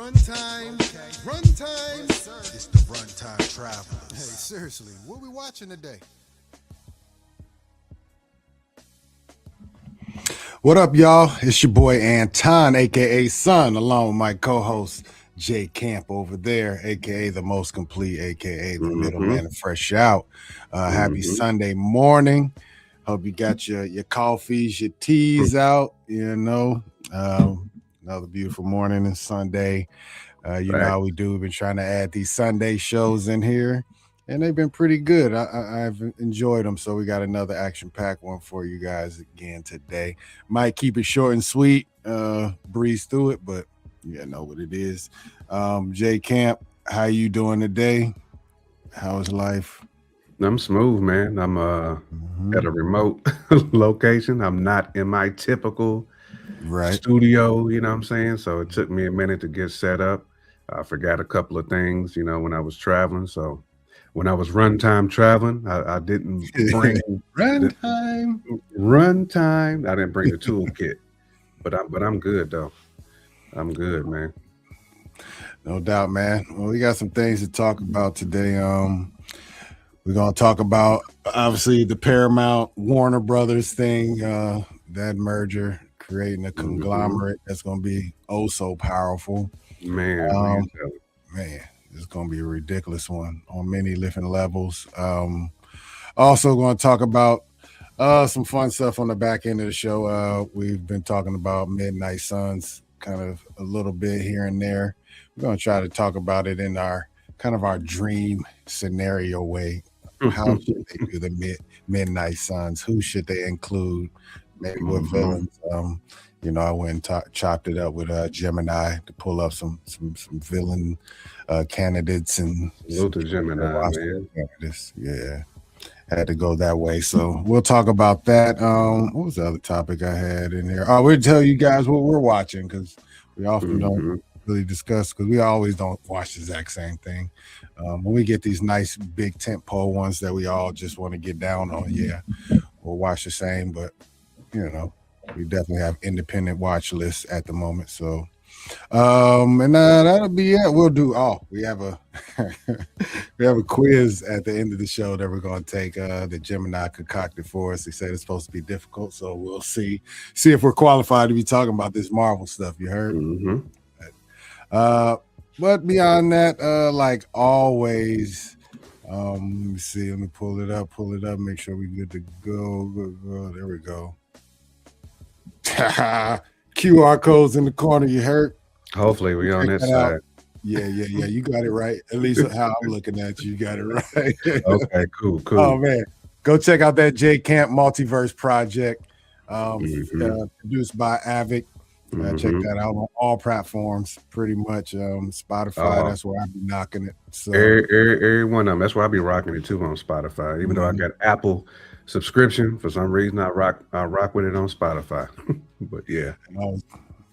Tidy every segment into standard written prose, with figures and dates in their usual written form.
Runtime. Runtime. It's the Runtime Travelers. Hey, seriously, what we watching today? What up, y'all? It's your boy Anton, aka Son, along with my co-host Jay Camp over there, aka the most complete, aka the middleman of Fresh Out. Happy Sunday morning. Hope you got your coffees, your teas out. Another beautiful morning and Sunday. You know how we do. We've been trying to add these Sunday shows in here, and they've been pretty good. I've enjoyed them. So we got another action-packed one for you guys again today. Might keep it short and sweet, breeze through it, but you know what it is. Jay Camp, how you doing today? How's life? I'm smooth, man. I'm at a remote location. I'm not in my typical studio, you know what I'm saying? So it took me a minute to get set up. I forgot a couple of things, when I was traveling. So when I was runtime traveling, I didn't bring runtime. I didn't bring the toolkit, but I'm good though. I'm good, man. No doubt, man. Well, we got some things to talk about today. We're gonna talk about obviously the Paramount Warner Brothers thing, that merger creating a conglomerate that's gonna be oh so powerful. Man, it's gonna be a ridiculous one on many different levels. Also going to talk about some fun stuff on the back end of the show. We've been talking about Midnight Suns kind of a little bit here and there. We're going to try to talk about it in our dream scenario way. How should they do the Midnight Suns? Who should they include? Maybe what villains? I went and chopped it up with Gemini to pull up some villain candidates and Gemini, candidates. Yeah, had to go that way. So we'll talk about that. What was the other topic I had in here? We'll tell you guys what we're watching because we often don't really discuss because we always don't watch the exact same thing. When we get these nice big tentpole ones that we all just want to get down on, we'll watch the same, but we definitely have independent watch lists at the moment. So, and that'll be it. We'll do. We have a we have a quiz at the end of the show that we're going to take. That Gemini concocted for us. They said it's supposed to be difficult, so we'll see if we're qualified to be talking about this Marvel stuff. You heard? But beyond that, like always. Let me see. Let me pull it up. Make sure we're good to go. There we go. QR codes in the corner. You heard? Hopefully we on this side. Yeah. You got it right. At least how I'm looking at you got it right. Okay, cool. Oh man, go check out that J Camp Multiverse project, produced by Avic. Check that out on all platforms, pretty much. Spotify, that's where I be knocking it. So every one of them. That's why I be rocking it too on Spotify. Even though I got Apple subscription, for some reason I rock with it on Spotify. But yeah,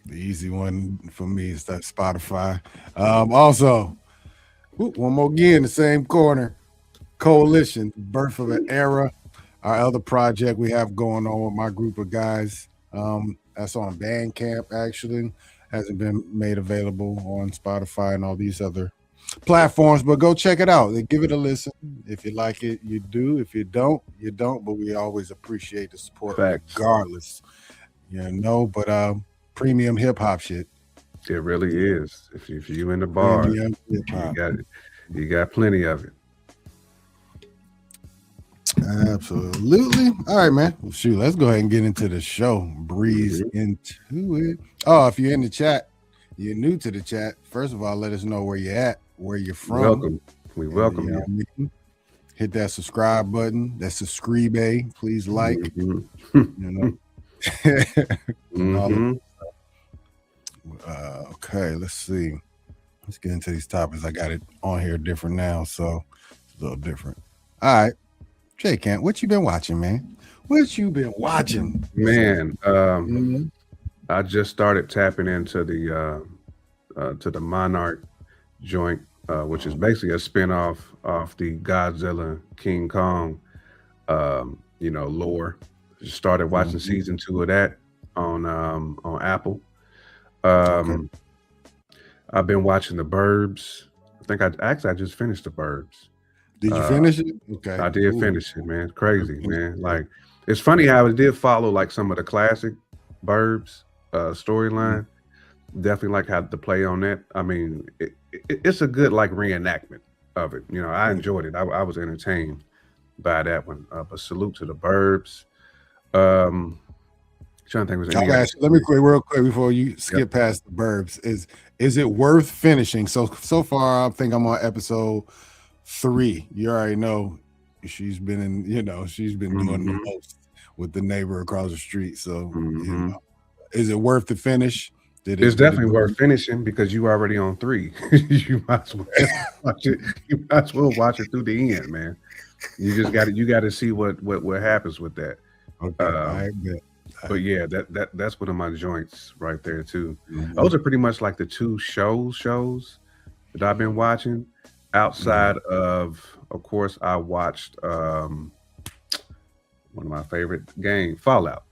the easy one for me is that Spotify. Also, one more again, the same corner, Coalition, Birth of an Era, our other project we have going on with my group of guys. That's on Bandcamp, actually. Hasn't been made available on Spotify and all these other platforms, but go check it out. Give it a listen. If you like it, you do. If you don't, you don't. But we always appreciate the support regardless. But premium hip-hop shit. It really is. If you in the bar, you got plenty of it. Absolutely. All right, man. Well, shoot, let's go ahead and get into the show. Breeze into it. Oh, if you're in the chat, you're new to the chat. First of all, let us know where you're at, where you're from. Welcome. We welcome you. Hit that subscribe button. That's subscribe. Please like. Okay, let's see. Let's get into these topics. I got it on here different now, so it's a little different. All right. Jay Camp, what you been watching, man? What you been watching? Man, I just started tapping into the Monarch joint, which is basically a spinoff of the Godzilla King Kong lore. Just started watching season 2 of that on Apple. I've been watching The Burbs. I think I just finished The Burbs. Did you finish it? Okay. I did Ooh, finish it, man. Crazy, finished man. it. Like it's funny how it did follow like some of the classic Burbs storyline. Definitely like how the play on that. I mean, it's a good like reenactment of it. You know, I enjoyed it. I was entertained by that one. But salute to The Burbs. Trying to think was any other. Let me real quick before you skip past the Burbs. Is it worth finishing? So far, I think I'm on episode 3. You already know she's been doing the most with the neighbor across the street. So is it worth the finish? It's definitely worth finishing because you already on 3. You might as well watch it. You might as well watch it through the end, man. You got to see what happens with that. Okay, I bet. But yeah, that's one of my joints right there too. Those are pretty much like the 2 shows that I've been watching. Outside of course, I watched one of my favorite games, Fallout.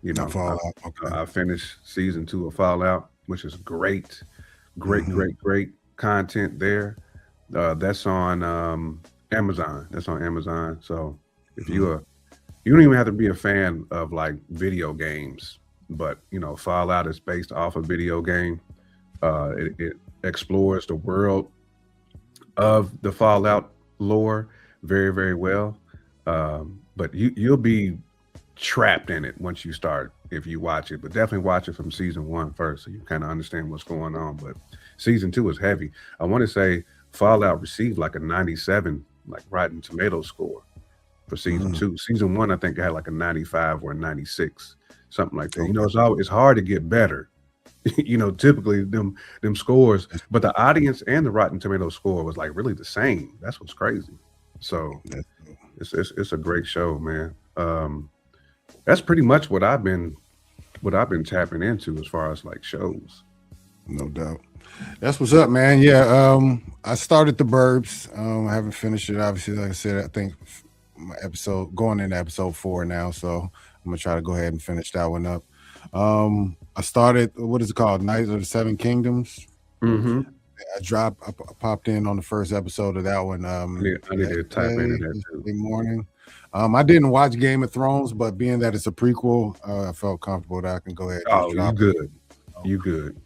You know, Fallout. I finished season 2 of Fallout, which is great content there. That's on Amazon. That's on Amazon. So if you don't even have to be a fan of like video games, but you know, Fallout is based off a video game. It explores the world of the Fallout lore very, very well. But you'll be trapped in it once you start if you watch it. But definitely watch it from season 1 first, so you kind of understand what's going on. But season 2 is heavy. I want to say Fallout received like a 97 like Rotten Tomato score for season 2. Season 1, I think, had like a 95 or a 96, something like that. You know, it's hard to get better. You know, typically them scores, but the audience and the Rotten Tomato score was like really the same. That's what's crazy. So it's a great show, man. That's pretty much what I've been tapping into as far as like shows. No doubt. That's what's up, man. Yeah, I started The Burbs. I haven't finished it, obviously. Like I said, I think my going into episode 4 now, so I'm gonna try to go ahead and finish that one up. I started, what is it called, Knights of the Seven Kingdoms. I popped in on the first episode of that one. I need to type into that too. Morning. I didn't watch Game of Thrones, but being that it's a prequel, I felt comfortable that I can go ahead and drop it. You good.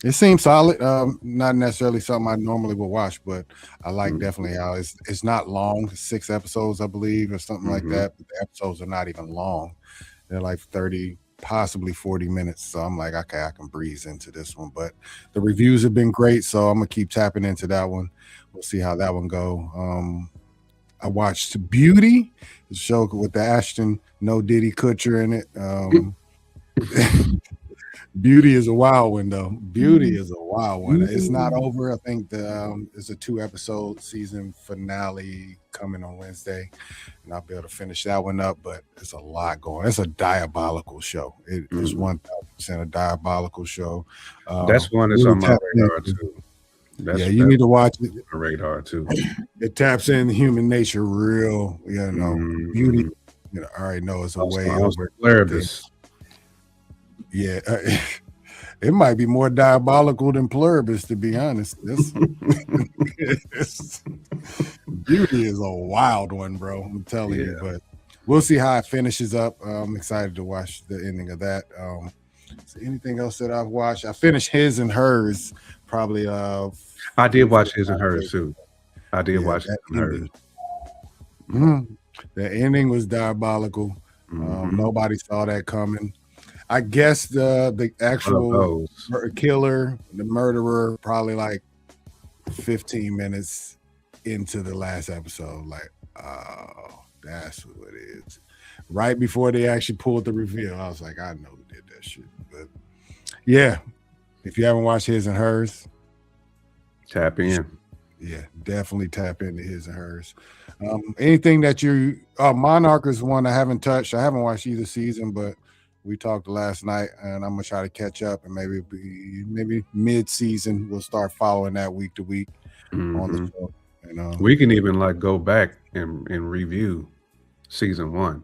It seems solid. Not necessarily something I normally would watch, but I like definitely how it's not long. 6 episodes, I believe, or something like that. But the episodes are not even long. They're like 30, possibly 40 minutes. So I'm like, okay, I can breeze into this one. But the reviews have been great, so I'm gonna keep tapping into that one. We'll see how that one go. I watched Beauty, the show with the Ashton No Diddy Kutcher in it. Beauty is a wild one, though. Beauty is a wild one. It's not over. I think it's a 2-episode season finale coming on Wednesday, and I'll be able to finish that one up. But it's a lot going. It's a diabolical show. It is 1000% a diabolical show. That's one that's on my radar too. You need to watch it. On my radar too. It taps in human nature real. You know, Beauty. You know, I already know it's a way over. Yeah, it might be more diabolical than Pluribus, to be honest. Beauty is a wild one, bro. I'm telling you, but we'll see how it finishes up. I'm excited to watch the ending of that. So anything else that I've watched? I finished His and Hers, probably. I did watch His and Hers too. I did watch His and Hers. The ending was diabolical. Nobody saw that coming. I guess the actual killer, the murderer, probably like 15 minutes into the last episode. Like, oh, that's who it is. Right before they actually pulled the reveal, I was like, I know who did that shit. But yeah, if you haven't watched His and Hers, tap in. Yeah, definitely tap into His and Hers. Anything that Monarch is one I haven't touched. I haven't watched either season, but we talked last night, and I'm gonna try to catch up, and maybe mid-season we'll start following that week to week on the show. And, we can even like go back and review season 1.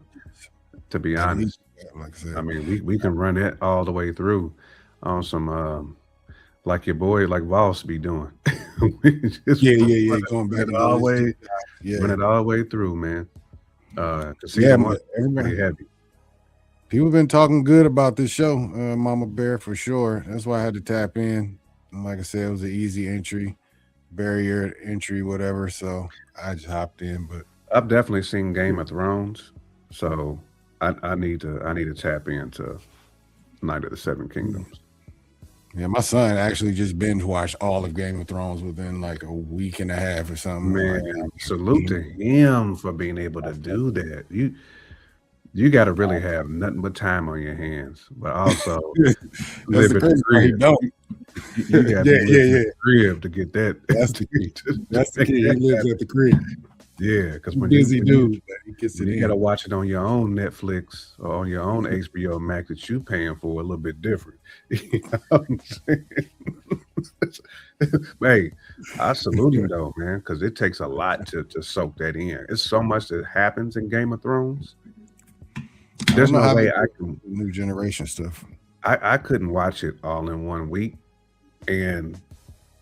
To be honest, like I said, I mean we can run it all the way through on some like your boy, like Voss be doing. Just Yeah. Going back and doing this deep dive. run Yeah. it all the way through, man. Cause Yeah, season one but is pretty everybody, heavy. people been talking good about this show, Mama Bear, for sure. That's why I had to tap in. And like I said, it was an easy entry, barrier entry, whatever. So I just hopped in. But I've definitely seen Game of Thrones, so I need to tap into Night of the Seven Kingdoms. yeah, my son actually just binge watched all of Game of Thrones within like a week and a half or something. Like, Man, salute to him for being able to do that. You got to really have nothing but time on your hands, but also that's live the at the crazy part. He crib. don't. You got to live at Yeah. the crib to get that. That's the key. That's the key. He lives at the crib. Yeah, because when Busy you dude, but he gets when it you got to in. watch it on your own Netflix or on your own HBO Max that you paying for a little bit different. You know what I'm saying? Hey, I salute him though, man, because it takes a lot to soak that in. It's so much that happens in Game of Thrones. I There's don't know no how they way do I can. new generation stuff. I couldn't watch it all in one week and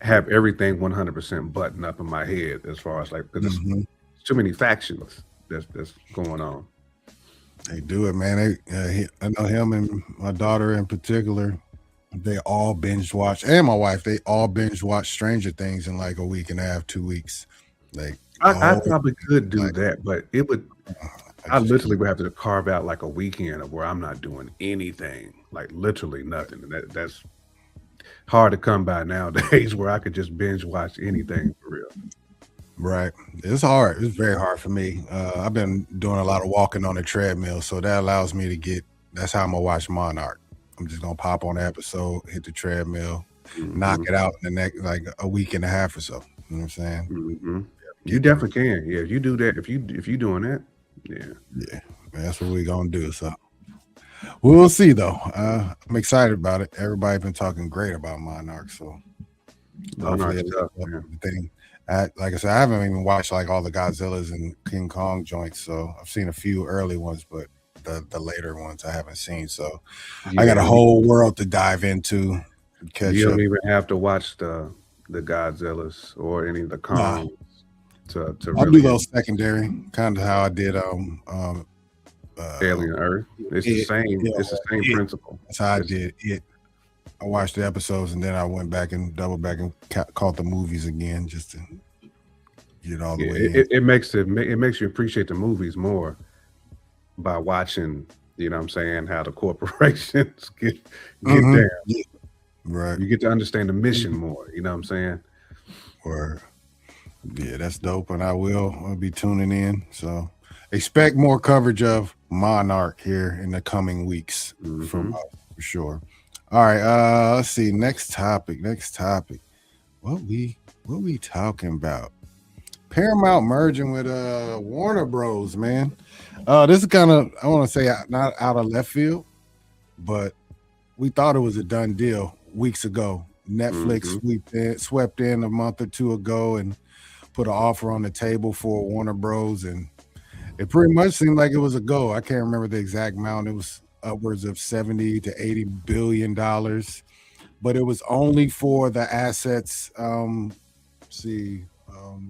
have everything 100% buttoned up in my head as far as like because Mhm. it's too many factions that's going on. They do it, man. I know him and my daughter in particular. They all binge watch, and my wife. They all binge watch Stranger Things in like a week and a half, 2 weeks. Like, I oh, probably could do like that, but it would. I I just literally can't. would have to carve out like a weekend of where I'm not doing anything, like literally nothing. And that's hard to come by nowadays, where I could just binge watch anything for real. Right, it's hard. It's very hard for me. I've been doing a lot of walking on the treadmill, so that allows me to get. That's how I'm gonna watch Monarch. I'm just gonna pop on the episode, hit the treadmill, knock Hmm. it out in the next like a week and a half or so. You know what I'm saying? Hmm. You Get through. definitely can. Yeah, if you do that, if you doing that, yeah. Yeah, that's what we're gonna do. So we'll see though. I'm excited about it. Everybody been talking great about Monarch, so hopefully Monarch's it lives tough, up man. to the thing. Like I said, I haven't even watched like all the Godzillas and King Kong joints, so I've seen a few early ones, but the later ones I haven't seen. So I Yeah, got a whole world to dive into and you catch don't up. even have to watch the Godzillas or any of the Nah, Kongs to I'll do really those secondary, kind of how I did uh Alien Earth. It's the it. same. Yeah, It's the same it. principle. That's how I It's did it. I watched the episodes and then I went back and double back and caught the movies again just to get all the yeah. way in. It makes you appreciate the movies more by watching. You know what I'm saying? How the corporations get Hmm. down. Yeah, right. You get to understand the mission more. You know what I'm saying? Or yeah, that's dope, and I'll be tuning in. So expect more coverage of Monarch here in the coming weeks from Hmm. us for sure. All right, let's see. Next topic. What we talking about? Paramount merging with Warner Bros. Man, this is kind of I want to say not out of left field, but we thought it was a done deal weeks ago. Netflix Hmm. swept in a month or two ago and put an offer on the table for Warner Bros. And it pretty much seemed like it was a go. I can't remember the exact amount. It was upwards of 70 to 80 billion dollars, but it was only for the assets. See,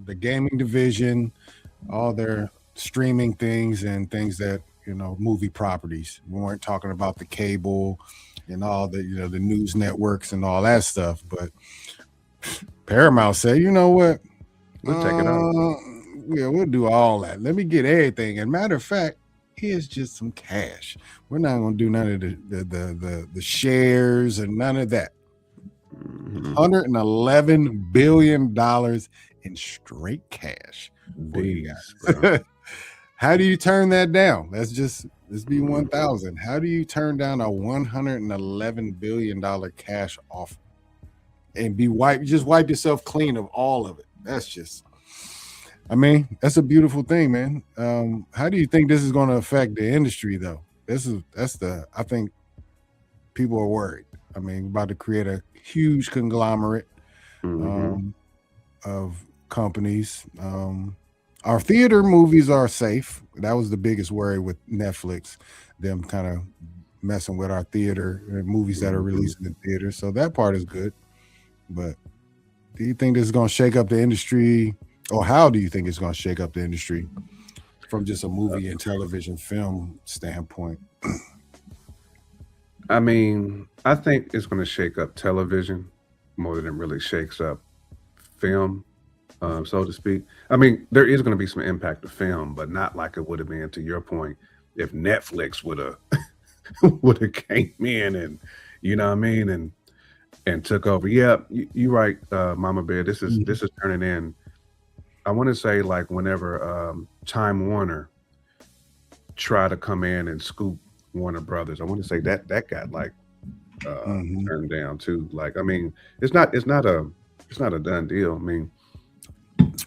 the gaming division, all their streaming things and things that movie properties. We weren't talking about the cable and all the the news networks and all that stuff. But Paramount said, you know what? We'll take it all. Yeah, we'll do all that. Let me get everything. And matter of fact, here's just some cash. We're not gonna do none of the shares and none of that. Hmm. $111 billion in straight cash for you These, bro. guys. How do you turn that down? Let's be 1,000. How do you turn down a $111 billion cash offer and just wipe yourself clean of all of it? That's a beautiful thing, man. How do you think this is going to affect the industry, though? I think people are worried. We're about to create a huge conglomerate Hmm. of companies. Our theater movies are safe. That was the biggest worry with Netflix, them kind of messing with our theater movies that are Hmm. releasing in theaters. So that part is good. But do you think this is going to shake up the industry, or how do you think it's going to shake up the industry from just a movie and television film standpoint? I mean, I think it's going to shake up television more than it really shakes up film, so to speak. I mean, there is going to be some impact to film, but not like it would have been, to your point, if Netflix would have would have came in and, you know what I mean, and took over. Yeah, you're right, Mama Bear. This is turning in. I want to say like whenever Time Warner tried to come in and scoop Warner Brothers, I want to say that got like turned down too. Like, I mean, it's not a done deal. I mean,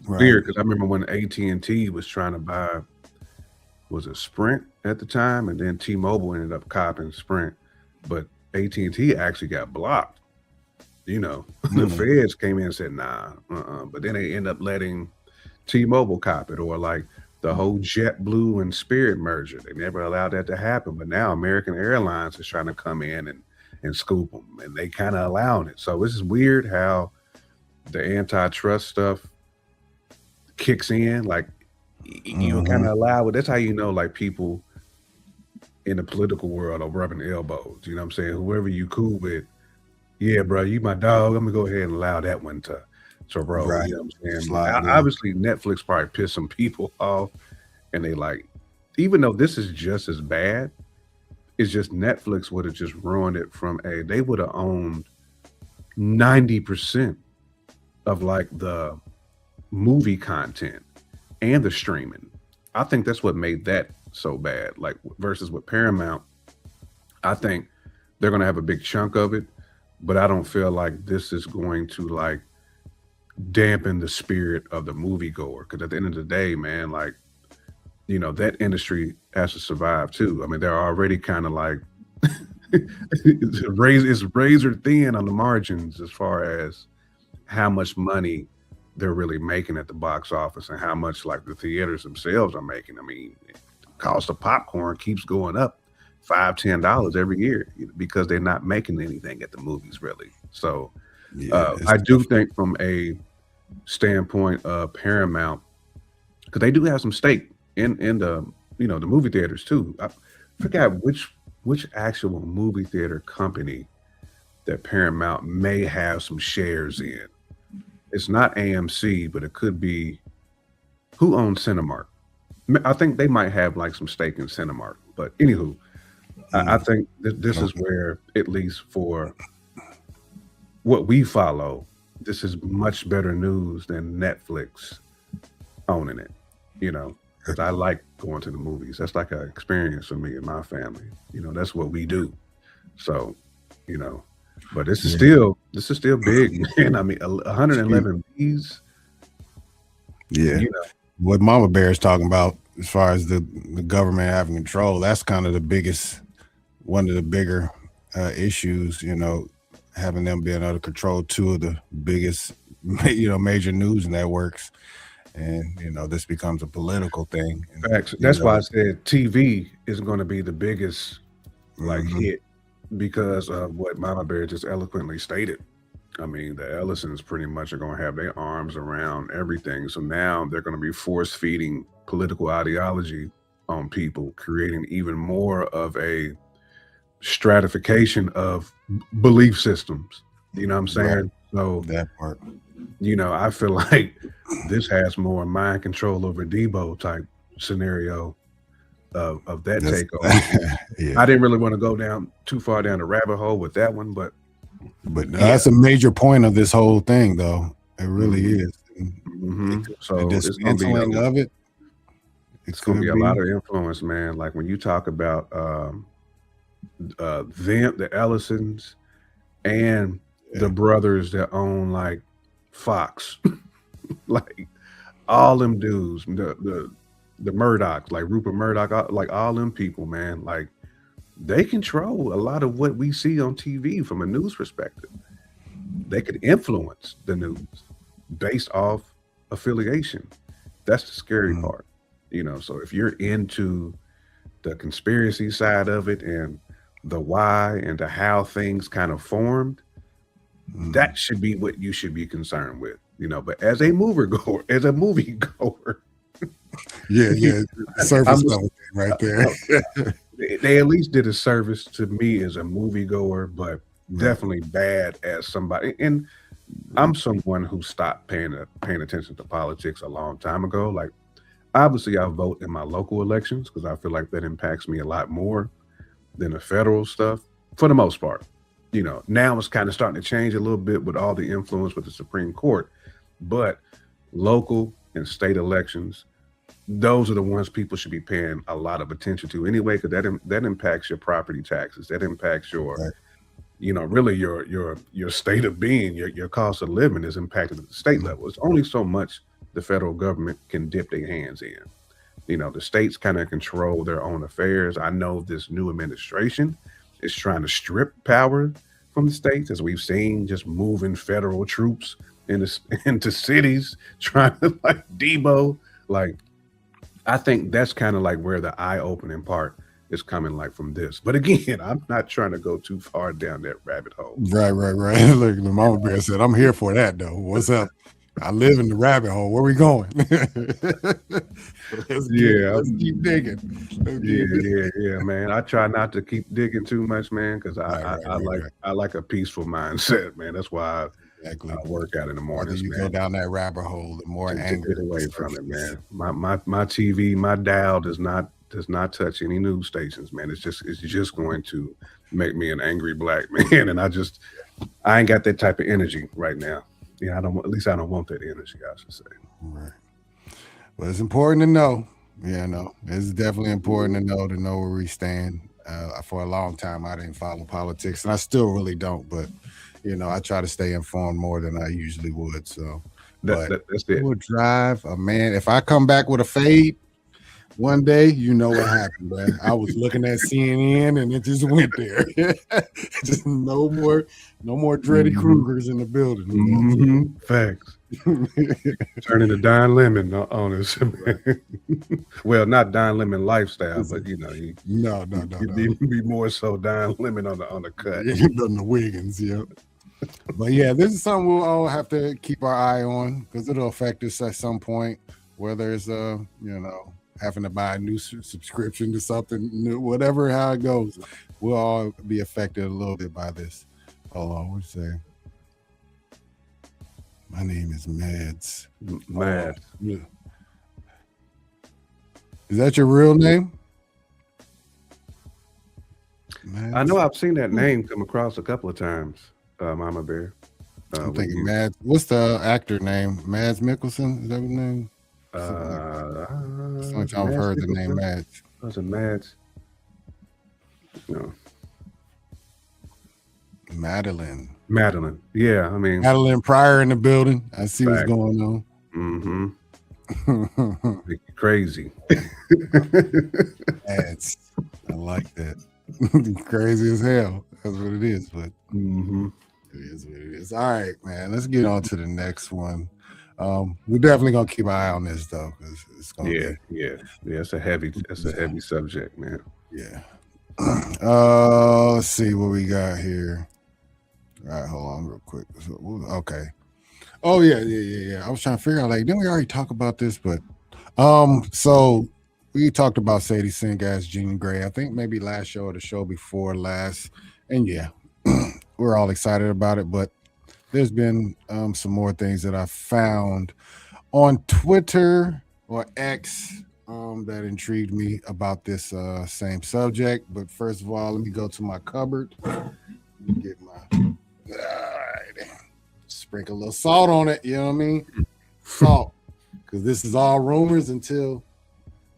weird, because I remember when AT&T was trying to buy, was it Sprint at the time, and then T-Mobile ended up copying Sprint, but AT&T actually got blocked. You know, the feds came in and said, nah, but then they end up letting T-Mobile cop it, or like the whole JetBlue and Spirit merger. They never allowed that to happen, but now American Airlines is trying to come in and scoop them, and they kind of allowed it. So this is weird how the antitrust stuff kicks in. Like, you kind of allow it. That's how you know, like, people in the political world are rubbing elbows. You know what I'm saying? Whoever you cool with, yeah, bro, you my dog. I'm gonna go ahead and allow that one to roll. Right. You know what I'm saying? Obviously, Netflix probably pissed some people off, and they like, even though this is just as bad, it's just Netflix would have just ruined it from they would have owned 90% of like the movie content and the streaming. I think that's what made that so bad. Like, versus with Paramount, I think they're gonna have a big chunk of it, but I don't feel like this is going to like dampen the spirit of the moviegoer. Because at the end of the day, man, like, you know, that industry has to survive too. I mean, they're already kind of like it's razor thin on the margins as far as how much money they're really making at the box office and how much like the theaters themselves are making. I mean, the cost of popcorn keeps going up $5-10 every year because they're not making anything at the movies really. So I do think from a standpoint of Paramount, because they do have some stake in the, you know, the movie theaters too. I forgot which actual movie theater company that Paramount may have some shares in. It's not AMC, but it could be, who owns Cinemark? I think they might have like some stake in Cinemark. But anywho, I think this is where, at least for what we follow, this is much better news than Netflix owning it, you know, because I like going to the movies. That's like an experience for me and my family. You know, that's what we do. So, you know, but this is still big, man. I mean, 111 Bs. Yeah. You know, what Mama Bear is talking about as far as the government having control, that's kind of one of the bigger issues, you know, having them being able to control two of the biggest, you know, major news networks. And, you know, this becomes a political thing. Facts. That's why I said TV is going to be the biggest like hit, because of what Mama Bear just eloquently stated. I mean, the Ellisons pretty much are going to have their arms around everything. So now they're going to be force feeding political ideology on people, creating even more of a stratification of belief systems. You know what I'm saying? Right. So that part, you know, I feel like this has more mind control over Debo type scenario of that takeover. Yeah. I didn't really want to go down too far down the rabbit hole with that one, but that's a major point of this whole thing, though. It really is. So this it's going to dismantling of it. It's going to be a lot of influence, man. Like when you talk about the Ellisons and the brothers that own like Fox, like all them dudes, the Murdochs, like Rupert Murdoch, like all them people, man, like they control a lot of what we see on TV from a news perspective. They could influence the news based off affiliation. That's the scary part, you know. So if you're into the conspiracy side of it and the why and the how things kind of formed, That should be what you should be concerned with, you know. But as a moviegoer, Yeah, surface I'm level thing right there. they at least did a service to me as a moviegoer, but Right. definitely bad as somebody. And I'm someone who stopped paying attention to politics a long time ago. Like, obviously, I vote in my local elections because I feel like that impacts me a lot more than the federal stuff for the most part. You know, now it's kind of starting to change a little bit with all the influence with the Supreme Court, but local and state elections, those are the ones people should be paying a lot of attention to anyway, because that impacts your property taxes, that impacts your, Right. you know, really your state of being, your cost of living is impacted at the state level. It's only so much the federal government can dip their hands in. You know, the states kind of control their own affairs. I know this new administration is trying to strip power from the states, as we've seen, just moving federal troops into cities, trying to like Debo. Like, I think that's kind of like where the eye-opening part is coming, like from this. But again, I'm not trying to go too far down that rabbit hole. Right. Look, the mama bear said, "I'm here for that, though. What's up? I live in the rabbit hole. Where we going?" Let's keep digging. Yeah, man. I try not to keep digging too much, man, because I like a peaceful mindset, man. That's why I work out in the mornings. You man. go down that rabbit hole, the more anger. Get away from it, man. My TV, my dial does not touch any news stations, man. It's just going to make me an angry black man, and I ain't got that type of energy right now. Yeah, I don't want that energy, I should say. Right. But it's important to know. Yeah, no, it's definitely important to know where we stand. For a long time, I didn't follow politics, and I still really don't. But you know, I try to stay informed more than I usually would. So, that's it. Will drive a man. If I come back with a fade one day, you know what happened, man. I was looking at CNN, and it just went there. Just no more Dreddy Krugers in the building. Mm-hmm. Facts. Turning to Don Lemon on us. Well, not Don Lemon lifestyle, but you know, no. Be more so Don Lemon on the cut. Yeah, on the Wiggins, yeah. But yeah, this is something we'll all have to keep our eye on because it'll affect us at some point. Whether it's having to buy a new subscription to something new, whatever how it goes, we'll all be affected a little bit by this. Hold on, what's say? My name is Mads. Mads. Yeah. Is that your real name? Mads? I know I've seen that name come across a couple of times, Mama Bear. I'm thinking Mads. What's the actor name? Mads Mikkelsen? Is that his name? I've heard the name Mads. Was it Mads? No. Madeline. Yeah, I mean Madeline Pryor in the building. I see what's going on. Mm-hmm. Crazy. Mads. I like that. Crazy as hell. That's what it is, but it is what it is. All right, man. Let's get on to the next one. We're definitely gonna keep an eye on this though, because it's gonna It's a heavy subject, man. Yeah. Let's see what we got here. All right, hold on real quick. Okay. Oh yeah. I was trying to figure out, like, didn't we already talk about this? But so we talked about Sadie Sink as Jean Grey. I think maybe last show or the show before last, and yeah, we're all excited about it. But there's been some more things that I found on Twitter or X that intrigued me about this same subject. But first of all, let me go to my cupboard. Let me get all right. Sprinkle a little salt on it. You know what I mean? Salt, because this is all rumors until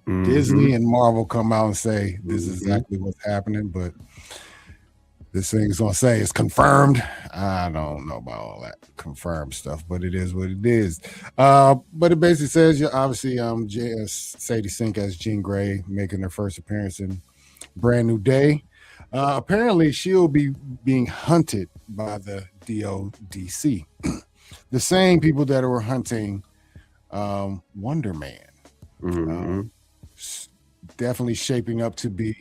Disney and Marvel come out and say this is exactly what's happening. But this thing's gonna say it's confirmed. I don't know about all that confirmed stuff, but it is what it is. But it basically says you obviously Sadie Sink as Jean Grey making her first appearance in Brand New Day. Apparently she'll be being hunted by the DODC, the same people that were hunting Wonder Man. Definitely shaping up to be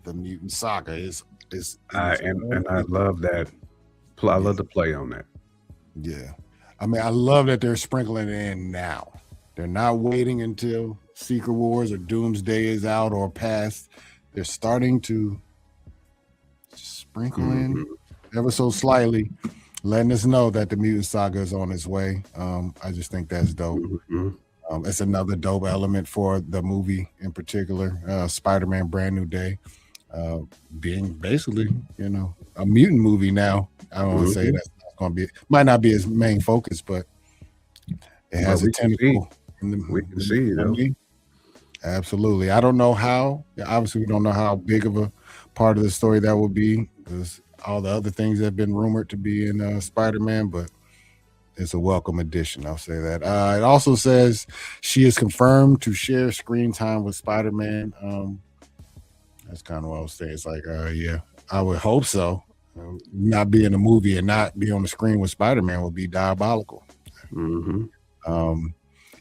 the mutant saga. And I love that I love the play on that. Yeah. I mean, I love that they're sprinkling it in now. They're not waiting until Secret Wars or Doomsday is out or past. They're starting to sprinkle in ever so slightly, letting us know that the Mutant Saga is on its way. I just think that's dope. It's another dope element for the movie in particular, Spider-Man Brand New Day, being basically, a mutant movie now. I don't want to say that's not going to be, might not be its main focus, but it has a tentacle. We can see, Absolutely. I don't know how. Obviously, we don't know how big of a part of the story that will be. There's all the other things that have been rumored to be in Spider-Man, but it's a welcome addition. I'll say that. It also says she is confirmed to share screen time with Spider-Man. That's kind of what I was saying. It's like, yeah, I would hope so. Not be in a movie and not be on the screen with Spider-Man would be diabolical.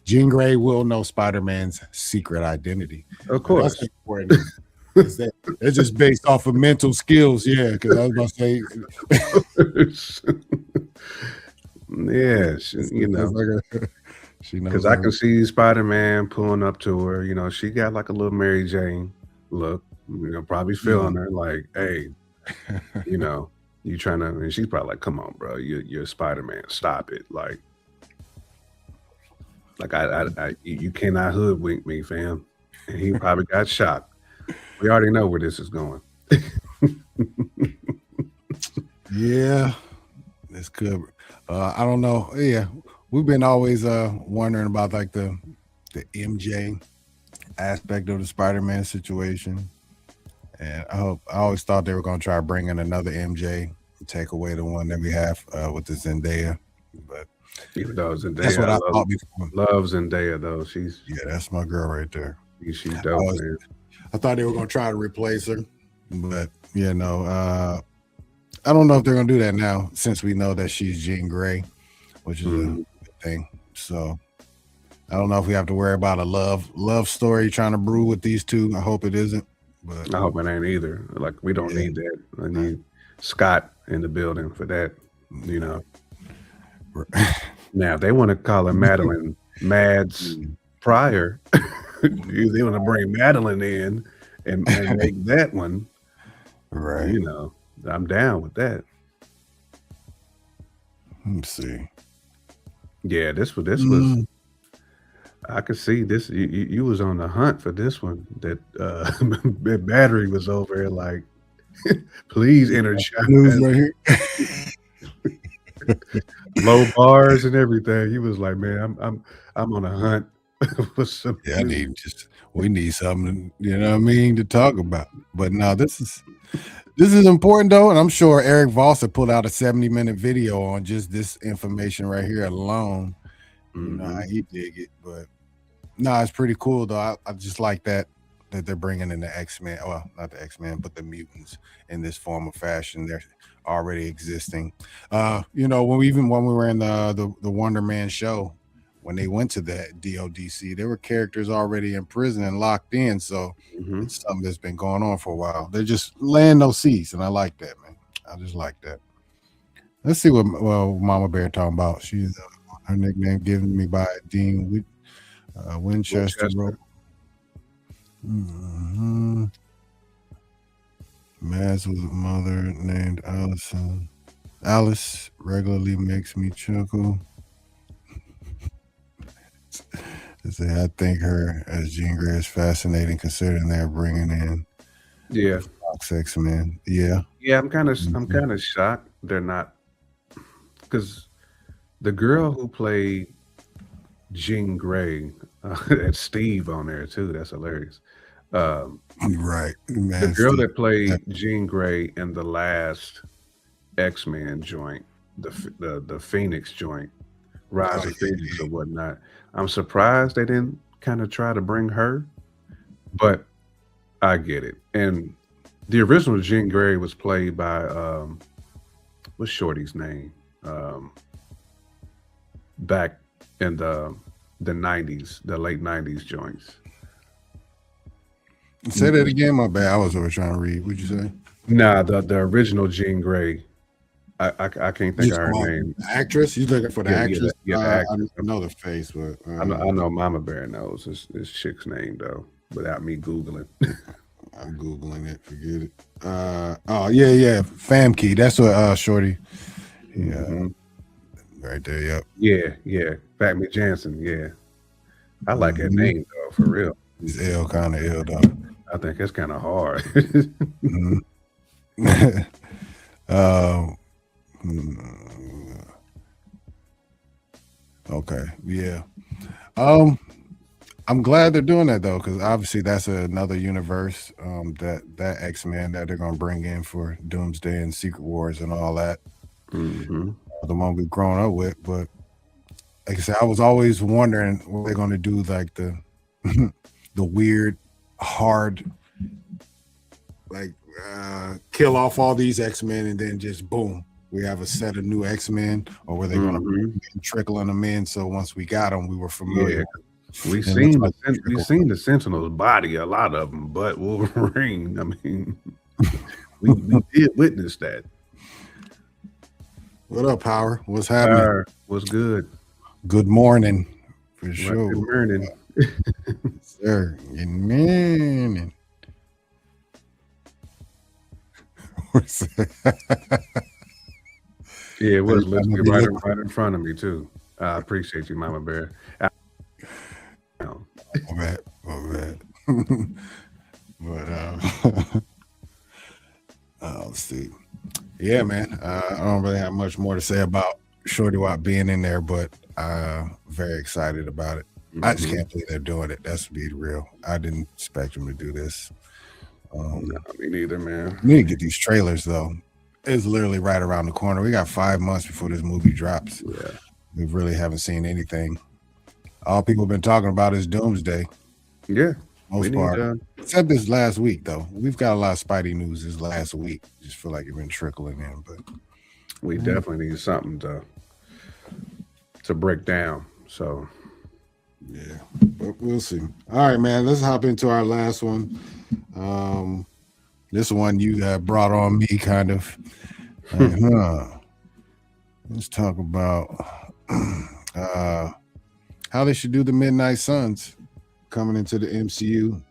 Jean Grey will know Spider-Man's secret identity. Of course. That's important. It's just based off of mental skills. Yeah, because I was about to say. Yeah, she knows. Because I can see Spider-Man pulling up to her. She got like a little Mary Jane look. Probably feeling her like, hey, you trying to, and she's probably like, come on, bro, you're Spider-Man, stop it, like I you cannot hoodwink me, fam. And he probably got shocked. We already know where this is going. Yeah, that's good. I don't know. Yeah, we've been always wondering about like the MJ aspect of the Spider-Man situation, and I always thought they were going to try to bring in another MJ, take away the one that we have with the Zendaya, but even though Zendaya, that's what I thought before. Love Zendaya though. That's my girl right there. She's dope, man. I thought they were going to try to replace her, but I don't know if they're going to do that now since we know that she's Jean Grey, which is a good thing. So I don't know if we have to worry about a love story trying to brew with these two. I hope it isn't. But I hope it ain't either. Like, we don't need that. I need Scott in the building for that. Now, if they want to call her Madeline Mads Pryor, they want to bring Madeline in and make that one. Right. I'm down with that. Let's see. Yeah, this was. I could see this. You was on the hunt for this one. That battery was over here. Like, please energize. News right here. Low bars and everything. He was like, man, I'm on a hunt for some. Yeah, we need something. To talk about. But no, this is important though, and I'm sure Eric Voss had pulled out a 70-minute video on just this information right here alone. He dig it, but no, it's pretty cool though. I just like that they're bringing in the X-Men. Well, not the X-Men, but the mutants in this form of fashion. They're already existing. When we were in the Wonder Man show, when they went to the DODC, there were characters already in prison and locked in. So it's something that's been going on for a while. They're just laying those seeds, and I like that, man. I just like that. Let's see what Mama Bear talking about. She's her nickname given me by Dean Winchester. Mads was a mother named Allison. Alice regularly makes me chuckle. I think her as Jean Grey is fascinating, considering they're bringing in Fox X-Men. Yeah, I'm kind of shocked they're not, because the girl who played Jean Grey had Steve on there too. That's hilarious. Right, man, the girl that played Jean Grey in the last X-Men joint, the Phoenix joint, Rise of Phoenix or whatnot. I'm surprised they didn't kind of try to bring her, but I get it. And the original Jean Grey was played by what's Shorty's name? Back in the 90s, the late 90s joints. Say that again, my bad. I was over trying to read. What'd you say? Nah, the original Jean Grey I can't think of her name. Actress? You looking for the actress? The actress. I know the face, but I know Mama Bear knows this chick's name though, without me googling. I'm googling it. Forget it. Oh yeah, Famke. That's what Shorty. Yeah, right there. Yep. Yeah. Fatmy Jansen. Yeah, I like that name though, for real. It's ill, kind of ill though. I think it's kind of hard. Okay, yeah. I'm glad they're doing that though, because obviously that's another universe that X-Men that they're gonna bring in for Doomsday and Secret Wars and all that. The one we've grown up with, but like I said, I was always wondering what they're gonna do, like the the weird, hard, like kill off all these X-Men and then just boom, we have a set of new X-Men, or were they gonna bring trickling them in? So once we got them, we were familiar. Yeah. We've seen the Sentinel's body, a lot of them, but Wolverine, I mean, we did witness that. What up, Power? What's happening? What's good? Good morning, for sure. Good morning. Sir, good morning. Yeah, it was literally right in front of me too. I appreciate you, Mama Bear. My bad. But let's see. Yeah, man. I don't really have much more to say about Shorty Watt being in there, but very excited about it. I just can't believe they're doing it. That's to be real. I didn't expect them to do this. No, me neither, man. We need to get these trailers though. It's literally right around the corner. We got 5 months before this movie drops. Yeah. We really haven't seen anything. All people have been talking about is Doomsday. Yeah. Most part. Except this last week, though. We've got a lot of Spidey news this last week. Just feel like it's been trickling in, but we definitely need something to break down. So yeah, but we'll see. All right, man. Let's hop into our last one. This one you brought on me, kind of. Let's talk about how they should do the Midnight Suns coming into the MCU.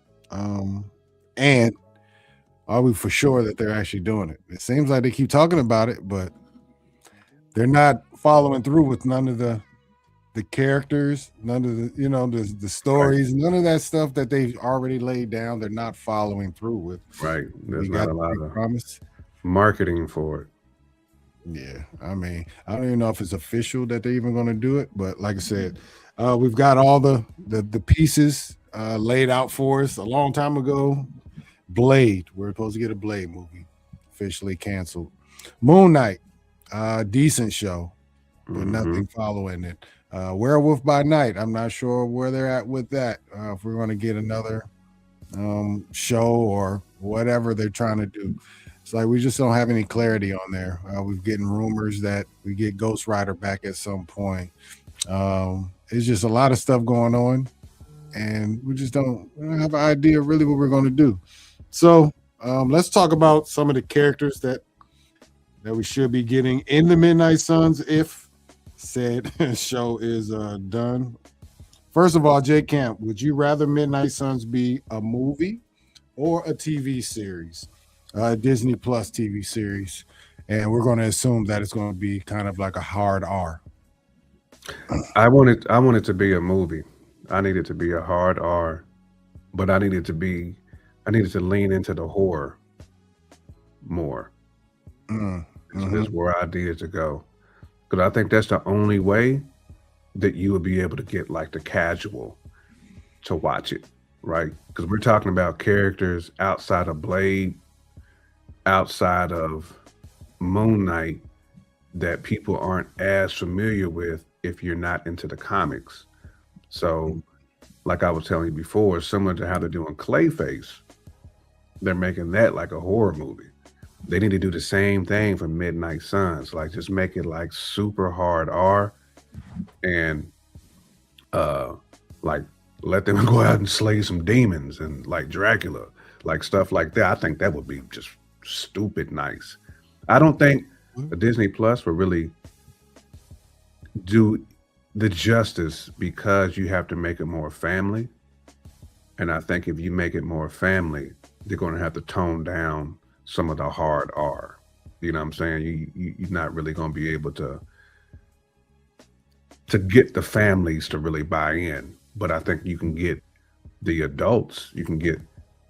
And are we for sure that they're actually doing it? It seems like they keep talking about it, but they're not following through with none of the characters, none of the the stories, none of that stuff that they've already laid down. They're not following through with. Right. There's not a lot of promise marketing for it. Yeah. I mean, I don't even know if it's official that they're even going to do it, but like I said, we've got all the pieces laid out for us a long time ago. Blade, we're supposed to get a Blade movie, officially canceled. Moon Knight, decent show, but nothing following it. Werewolf by Night, I'm not sure where they're at with that. If we're going to get another show or whatever they're trying to do. It's like we just don't have any clarity on there. We're getting rumors that we get Ghost Rider back at some point. It's just a lot of stuff going on, and we don't have an idea really what we're going to do. So let's talk about some of the characters that we should be getting in the Midnight Suns if said show is done. First of all, Jay Camp, would you rather Midnight Suns be a movie or a TV series? Disney Plus TV series, and we're going to assume that it's going to be kind of like a hard R. I want it to be a movie. I need it to be a hard R, but I needed to lean into the horror more. That's where I needed to go, because I think that's the only way that you would be able to get like the casual to watch it, right? Because we're talking about characters outside of Blade, outside of Moon Knight, that people aren't as familiar with if you're not into the comics. So like I was telling you before, similar to how they're doing Clayface, they're making that like a horror movie. They need to do the same thing for Midnight Suns, like just make it like super hard R, and like let them go out and slay some demons and like Dracula, like stuff like that. I think that would be just stupid nice. I don't think a Disney Plus would really do the justice because you have to make it more family. And I think if you make it more family, they're going to have to tone down some of the hard R. You know what I'm saying? You're not really going to be able to get the families to really buy in. But I think you can get the adults, you can get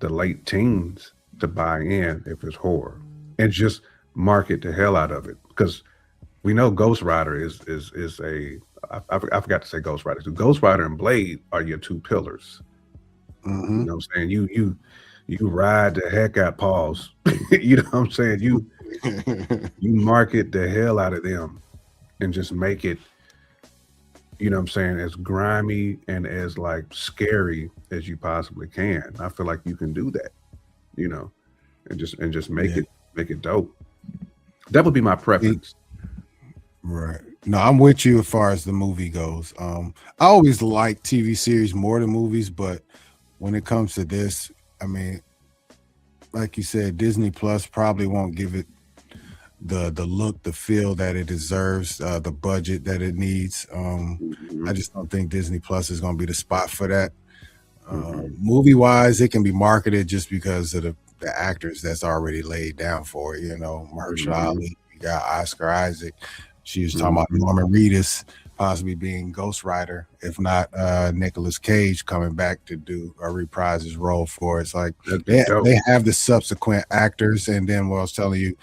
the late teens to buy in if it's horror, and just market the hell out of it. Because we know Ghost Rider is a I forgot to say Ghost Rider. So Ghost Rider and Blade are your two pillars. Mm-hmm. You know what I'm saying? You ride the heck out Paws. You know what I'm saying? You market the hell out of them and just make it, you know what I'm saying, as grimy and as like scary as you possibly can. I feel like you can do that, you know, and just make it dope. That would be my preference. Right. No, I'm with you as far as the movie goes. I always like TV series more than movies, but when it comes to this, I mean, like you said, Disney Plus probably won't give it the look, the feel that it deserves, the budget that it needs. I just don't think Disney Plus is going to be the spot for that. Movie wise, it can be marketed just because of the actors that's already laid down for it. You know, Mahershala Ali, you got Oscar Isaac. She was talking about Norman Reedus possibly being Ghost Rider, if not Nicolas Cage coming back to do a reprise his role for it. It's like they have the subsequent actors, and then what I was telling you,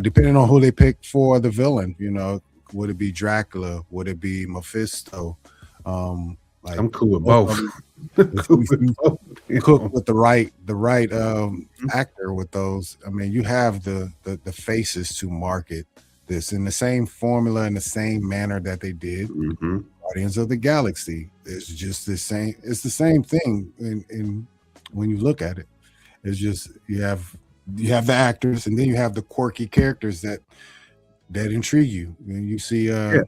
depending on who they pick for the villain, you know, would it be Dracula? Would it be Mephisto? Like, I'm cool with both. Cook with the right actor with those. I mean, you have the faces to market this in the same formula, in the same manner that they did Guardians of the Galaxy. It's just the same. It's the same thing. In when you look at it, it's just you have the actors, and then you have the quirky characters that intrigue you. And you see, you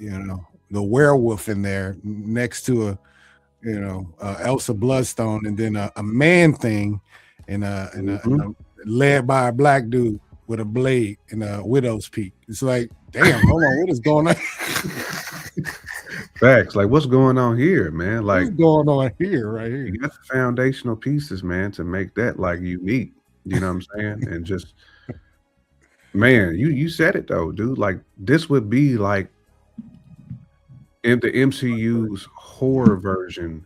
know, the werewolf in there next to a, you know, Elsa Bloodstone, and then a man thing, and led by a black dude with a blade and a widow's peak. It's like, damn, hold on, what is going on? Facts. Like, what's going on here, man? Like, what's going on here, right here? You got the foundational pieces, man, to make that like unique. You know what I'm saying? And just, man, you said it though, dude. Like, this would be like in the MCU's horror version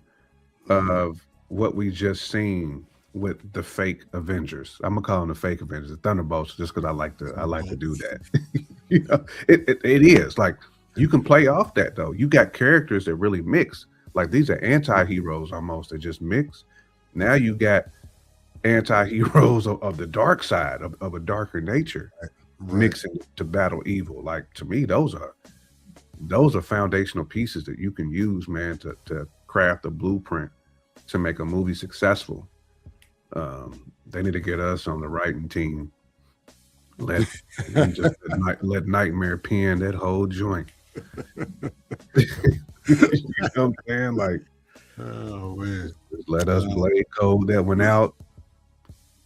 of what we just seen with the fake Avengers. I'm gonna call them the fake Avengers, the Thunderbolts, just because I like to do that. You know, it is like you can play off that though. You got characters that really mix. Like, these are anti-heroes almost that just mix. Now you got anti-heroes of the dark side of a darker nature, mixing to battle evil. Like, to me, those are foundational pieces that you can use, man, to craft a blueprint to make a movie successful. They need to get us on the writing team. Let Nightmare pen that whole joint. You know what I'm saying? Like, oh man, let us Blade code that one out,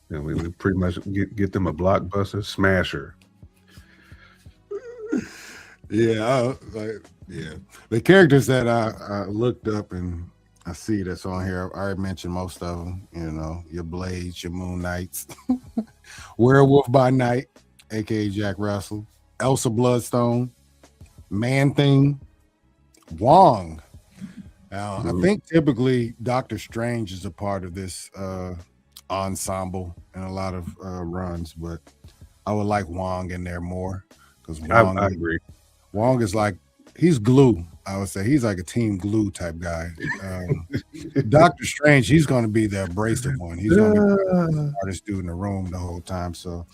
and we pretty much get them a blockbuster smasher. Yeah, the characters that I looked up and I see that's on here, I already mentioned most of them. You know, your Blades, your Moon Knights, Werewolf by Night, aka Jack Russell, Elsa Bloodstone, Man Thing, Wong. Now, I think typically Doctor Strange is a part of this ensemble in a lot of runs, but I would like Wong in there more, because I agree. Wong is like, he's glue. I would say he's like a team glue type guy. Doctor Strange, he's going to be the abrasive one. He's going to be the hardest dude in the room the whole time. So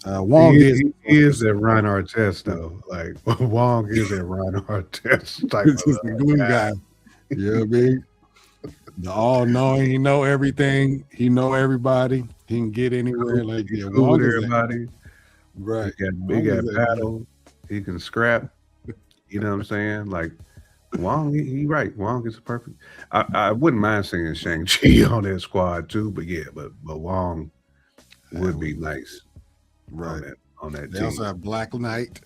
Wong he is a Ron Artest though. Like, Wong is a Ron Artest type of the glue guy. You know what I mean? The all-knowing, he know everything. He know everybody. He can get anywhere. Like, yeah, Wong is everybody. Right. He got battle. He can scrap. You know what I'm saying? Like, Wong, he right. Wong is perfect. I wouldn't mind seeing Shang-Chi on that squad too, but Wong would be nice. Right. on that They team. also have Black Knight,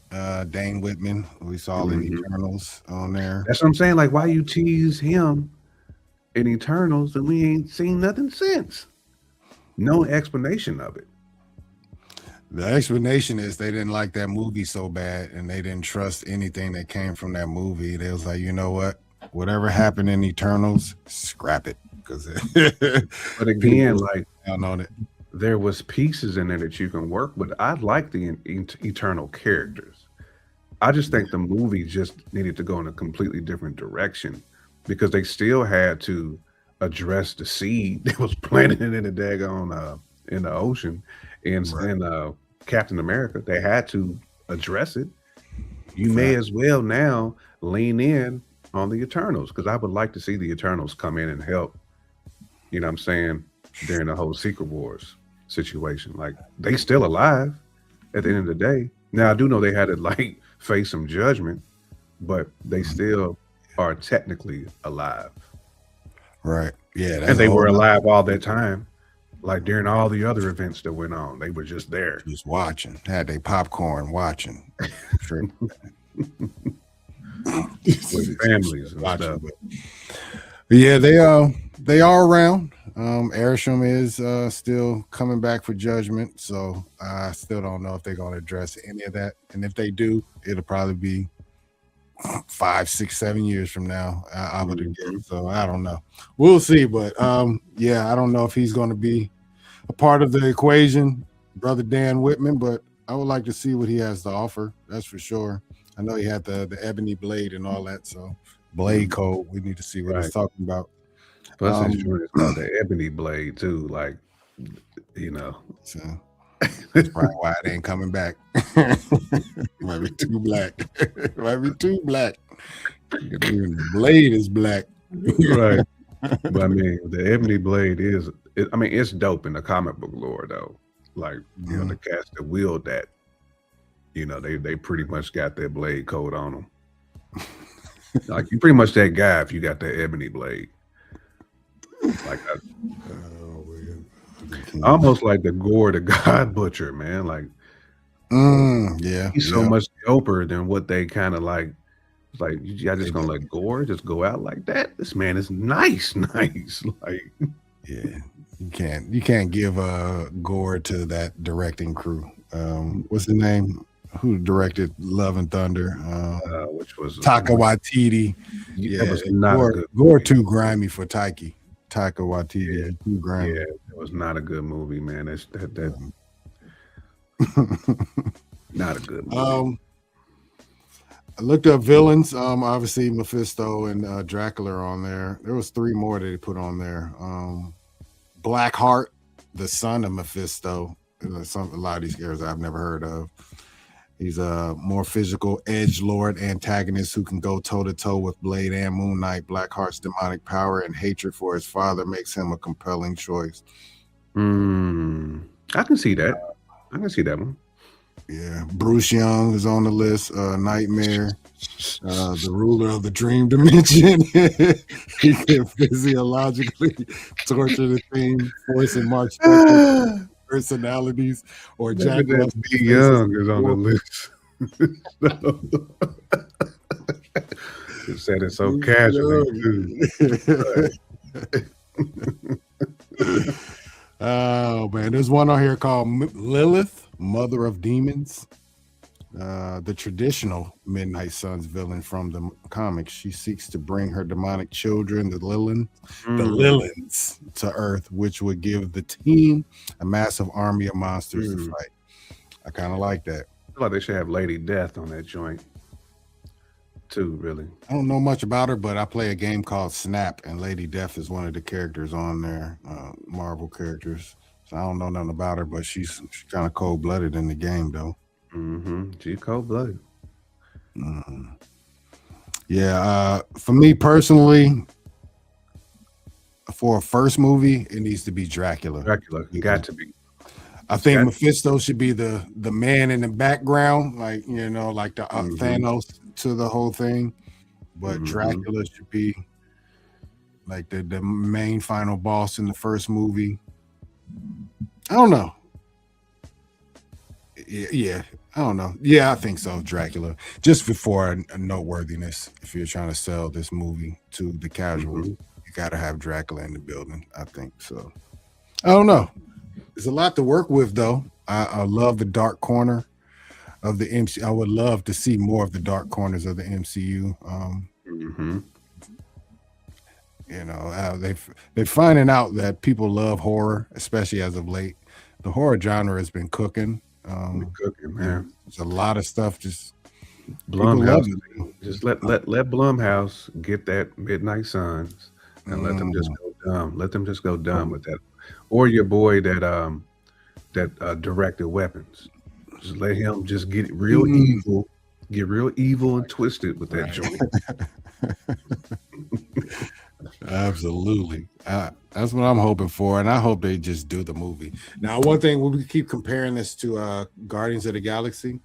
Dane Whitman, we saw in Eternals on there. That's what I'm saying. Like, why you tease him in Eternals and we ain't seen nothing since? No explanation of it. The explanation is they didn't like that movie so bad and they didn't trust anything that came from that movie. They was like, you know what? Whatever happened in Eternals, scrap it. Because But again, like, down on it. there was pieces in there that you can work with. I like the Eternal characters. I just think the movie just needed to go in a completely different direction because they still had to address the seed that was planted in the daggone in the ocean in Captain America. They had to address it. You may as well now lean in on the Eternals because I would like to see the Eternals come in and help. You know what I'm saying? During the whole Secret Wars situation, like they still alive at the end of the day. Now I do know they had to like face some judgment, but they still are technically alive. Right. Yeah. And they were alive all that time. Like during all the other events that went on, they were just there. Just watching. Had they popcorn watching. Sure. With families and stuff. But yeah, they are around. Arishem is still coming back for judgment, so I still don't know if they're going to address any of that. And if they do, it'll probably be 5, 6, 7 years from now. I would guess. So I don't know. We'll see. But yeah, I don't know if he's going to be a part of the equation, brother Dan Whitman. But I would like to see what he has to offer. That's for sure. I know he had the ebony blade and all that. So blade code. We need to see what he's talking about. Plus, it's called the ebony blade too. Like, you know, so that's probably why it ain't coming back. Might be too black. Might be too black. Even the blade is black, right? But I mean, the ebony blade is. I mean, it's dope in the comic book lore, though. Like, you know, the cats that wield that, you know, they pretty much got their blade code on them. Like, you pretty much that guy if you got that ebony blade. Like, almost like the Gore the God Butcher, man. Like, yeah, he's so much doper than what they kind of like. It's like, y'all just gonna let Gore just go out like that? This man is nice. Like, yeah, you can't give Gore to that directing crew. What's the name? Who directed Love and Thunder? Which was Taika Waititi. Yeah, was not Gore too grimy for Taika Waititi. Too grimy. Yeah, it was not a good movie, man. That not a good movie. I looked up villains. Obviously Mephisto and Dracula are on there. There was 3 more that they put on there. Blackheart, the son of Mephisto. A lot of these characters I've never heard of. He's a more physical edgelord antagonist who can go toe-to-toe with Blade and Moon Knight. Blackheart's demonic power and hatred for his father makes him a compelling choice. I can see that. I can see that one. Yeah. Bruce Young is on the list. Nightmare. The ruler of the dream dimension. He can physiologically torture the team, forcing March personalities or Jack B. Young is on the list. You said it so casually too. Oh man, there's one on here called Lilith, Mother of Demons. The traditional Midnight Suns villain from the comics. She seeks to bring her demonic children, the Lilins, to Earth, which would give the team a massive army of monsters to fight. I kind of like that. I feel like they should have Lady Death on that joint too, really. I don't know much about her, but I play a game called Snap, and Lady Death is one of the characters on there, Marvel characters. So I don't know nothing about her, but she's kind of cold-blooded in the game, though. She's cold-blooded. Yeah, for me personally, for a first movie, it needs to be Dracula. Got to be. I think Mephisto should be the man in the background, like, you know, like the Thanos to the whole thing. But Dracula should be like the main final boss in the first movie. I don't know. Yeah. I don't know. Yeah, I think so. Dracula, just before a noteworthiness. If you're trying to sell this movie to the casual, Mhm. you got to have Dracula in the building. I think so. I don't know. There's a lot to work with, though. I love the dark corner of the MC. I would love to see more of the dark corners of the MCU. Mhm. They're finding out that people love horror, especially as of late. The horror genre has been cooking. We cooking, man. There's a lot of stuff. Just people love Blumhouse, it. just let Blumhouse get that Midnight Suns and let them just Mm, go dumb. Let them just go dumb with that. Or your boy that directed Weapons. Just let him just mm, get real evil and twisted with that right. joint. Absolutely. That's what I'm hoping for, and I hope they just do the movie. Now, one thing we keep comparing this to Guardians of the Galaxy.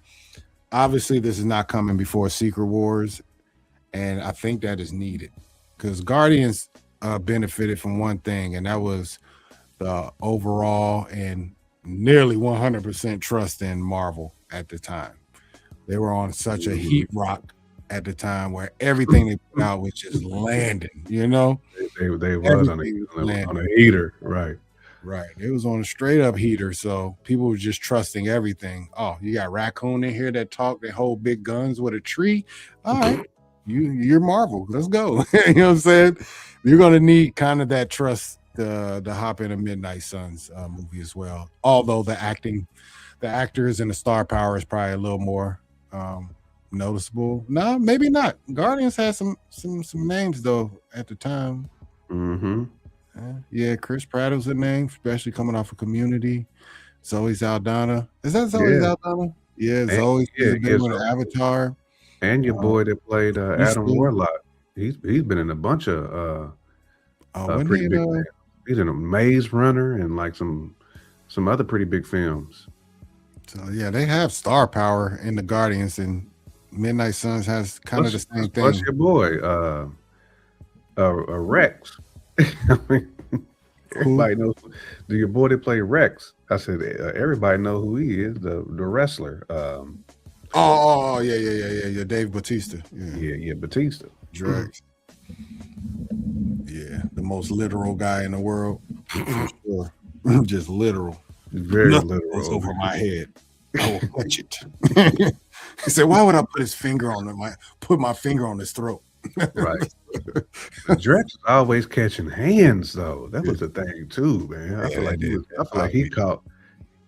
Obviously, this is not coming before Secret Wars, and I think that is needed because Guardians benefited from one thing, and that was the overall and nearly 100% trust in Marvel at the time. They were on such a Mhm. heat rock at the time where everything they put out was just landing, They was on everything was on landing. a heater, right? Right. It was on a straight up heater. So people were just trusting everything. Oh, you got raccoon in here that talk, they hold big guns with a tree. All right. You're Marvel. Let's go. You know what I'm saying? You're gonna need kind of that trust to hop in a Midnight Suns movie as well. Although the actors and the star power is probably a little more noticeable. No, maybe not. Guardians had some names though at the time. Mm-hmm. Yeah, Chris Pratt was a name, especially coming off of Community. Zoe Saldana. Is that Zoe Yeah. Saldana? Yeah, And, Zoe. She's yeah, a big yeah. one. So, Avatar. and your Uh, boy that played Adam Easter. Warlock. He's been in a bunch of When pretty he big films. He's in a Maze Runner and like some other pretty big films. so yeah, they have star power in the Guardians, and Midnight Suns has kind of the same Plus thing. your boy Rex. I mean, Who? everybody knows. Do your boy that played Rex? I said everybody know who he is. The wrestler. Yeah. Dave Bautista. Yeah, Yeah, Batista. Drax. Yeah, the most literal guy in the world. For sure. Just literal. Very Nothing literal. goes over my head. I will catch it. He said, "Why would I put my finger on his throat?" Right. Drax is always catching hands though. That was the thing too, man. I feel like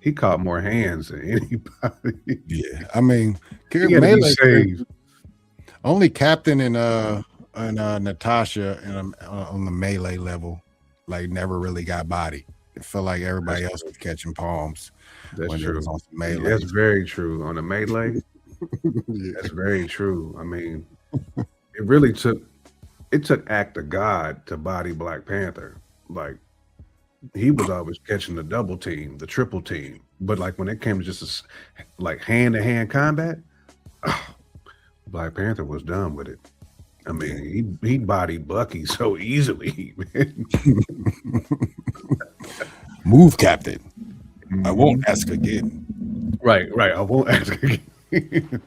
he caught more hands than anybody. Yeah, I mean, He had to be melee saved. only Captain and Natasha on the melee level, like never really got body. It felt like everybody else was catching palms That's when it true. was on some melee. That's very true. On the melee, Yeah. that's very true. I mean, it took act of God to body Black Panther. Like he was always catching the double team, the triple team. But like when it came to just like hand to hand combat, Black Panther was done with it. I mean, he bodied Bucky so easily. Man. Move, Captain. I won't ask again. Right. I won't ask again.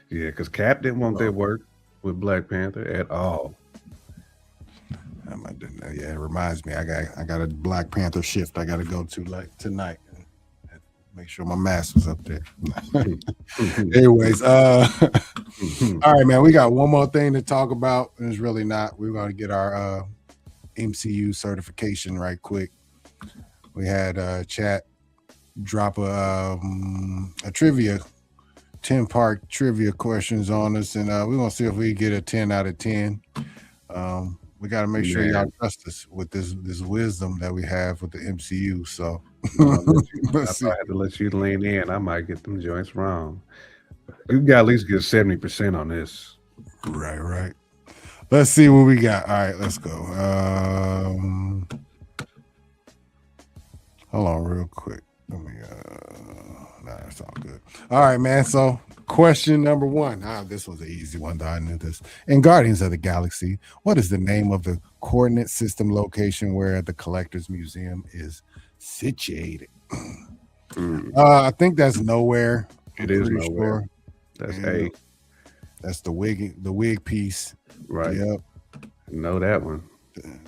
Yeah, because Cap didn't want that work with Black Panther at all. Yeah, it reminds me. I got a Black Panther shift I got to go to like tonight. Make sure my mask was up there. Anyways, all right, man. We got one more thing to talk about. It's really not. We're going to get our MCU certification right quick. We had chat drop a trivia 10-part trivia questions on us, and we're gonna see if we get a 10 out of 10. We got to make sure y'all trust us with this wisdom that we have with the MCU. So let's see. I have to let you lean in. I might get them joints wrong. You got at least get 70% on this. Right. Let's see what we got. All right, let's go. Hold on real quick. Let me it's all good. All right, man. So question number 1. This was an easy one, though. I knew this. In Guardians of the Galaxy, what is the name of the coordinate system location where the Collector's Museum is situated? I think that's nowhere. It is Pretty nowhere. sure. That's Yeah. A. That's the wig piece. Right. Yep. Know that one.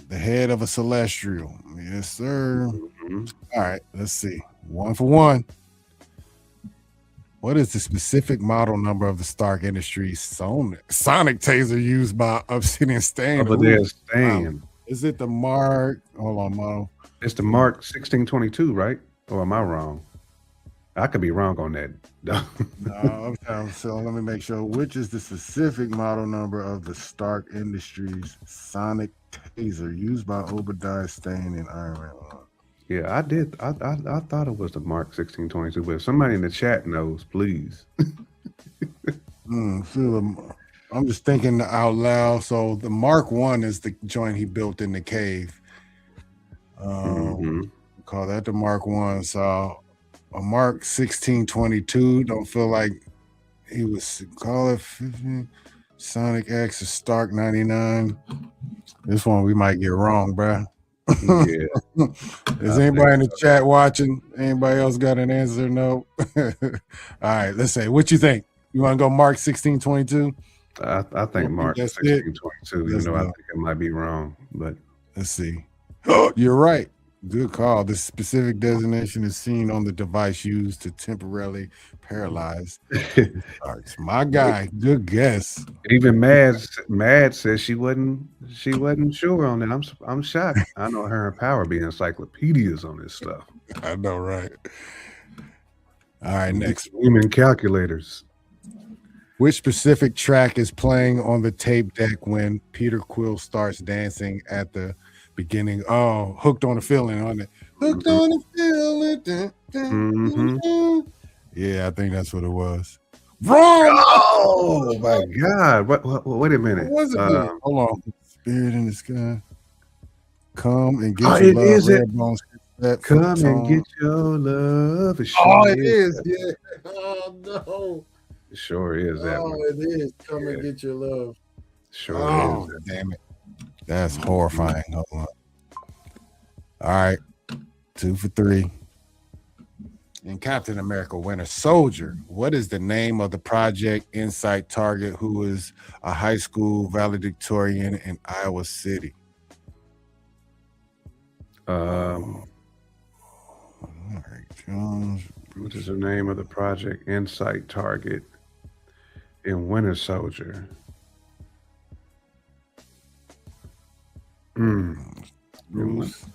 The head of a celestial. Yes, sir. Mhm. All right, let's see. 1 for 1. What is the specific model number of the Stark Industries sonic taser used by Obsidian Stain? Over there, Ooh, Stan. is it the Mark? Hold on, model. It's the Mark 1622, right? Or am I wrong? I could be wrong on that. No, so let me make sure. Which is the specific model number of the Stark Industries sonic taser used by Obadiah Stane in Iron Man 1? Yeah, I did. I thought it was the Mark 1622, but if somebody in the chat knows, please. I'm just thinking out loud. So the Mark 1 is the joint he built in the cave. Call that the Mark 1. So a Mark 1622, don't feel like he was call it 50. Sonic X is Stark 99. This one we might get wrong, bruh. Yeah. Is anybody in the chat watching? Anybody else got an answer? No. All right, let's say what you think. You want to go Mark 1622? I think Mark 1622, even though I think it might be wrong, but let's see. You're right. Good call. This specific designation is seen on the device used to temporarily paralyze sharks. My guy, good guess. Even Mad says she wasn't sure on it. I'm shocked. I know her and Power be encyclopedias on this stuff. I know, right? All right, next. Human calculators. Which specific track is playing on the tape deck when Peter Quill starts dancing at the beginning? Oh, Hooked on the Feeling on it. Hooked on the Feeling. Dun, dun, dun. Yeah, I think that's what it was. Wrong! Oh my God! Wait a minute. What was it? Hold on. Spirit in the Sky. Come and get Oh, your it love. is it. Redbones. Come and get your love. It is. Yeah. Oh no. It sure is that one. It is. Come and get your love. Sure is. Damn it. That's horrifying. Hold on. All right. 2 for 3. In Captain America Winter Soldier, what is the name of the Project Insight target who is a high school valedictorian in Iowa City? What is the name of the Project Insight target in Winter Soldier? Winter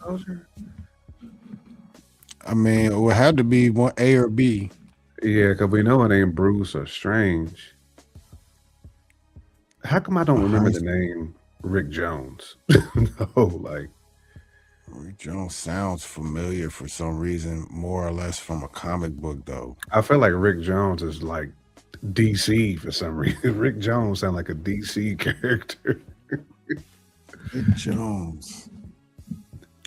Soldier? I mean, it would have to be one A or B. Yeah, because we know it ain't Bruce or Strange. How come I don't remember the name Rick Jones? No, like Rick Jones sounds familiar for some reason, more or less from a comic book, though. I feel like Rick Jones is like DC for some reason. Rick Jones sounds like a DC character. Rick Jones.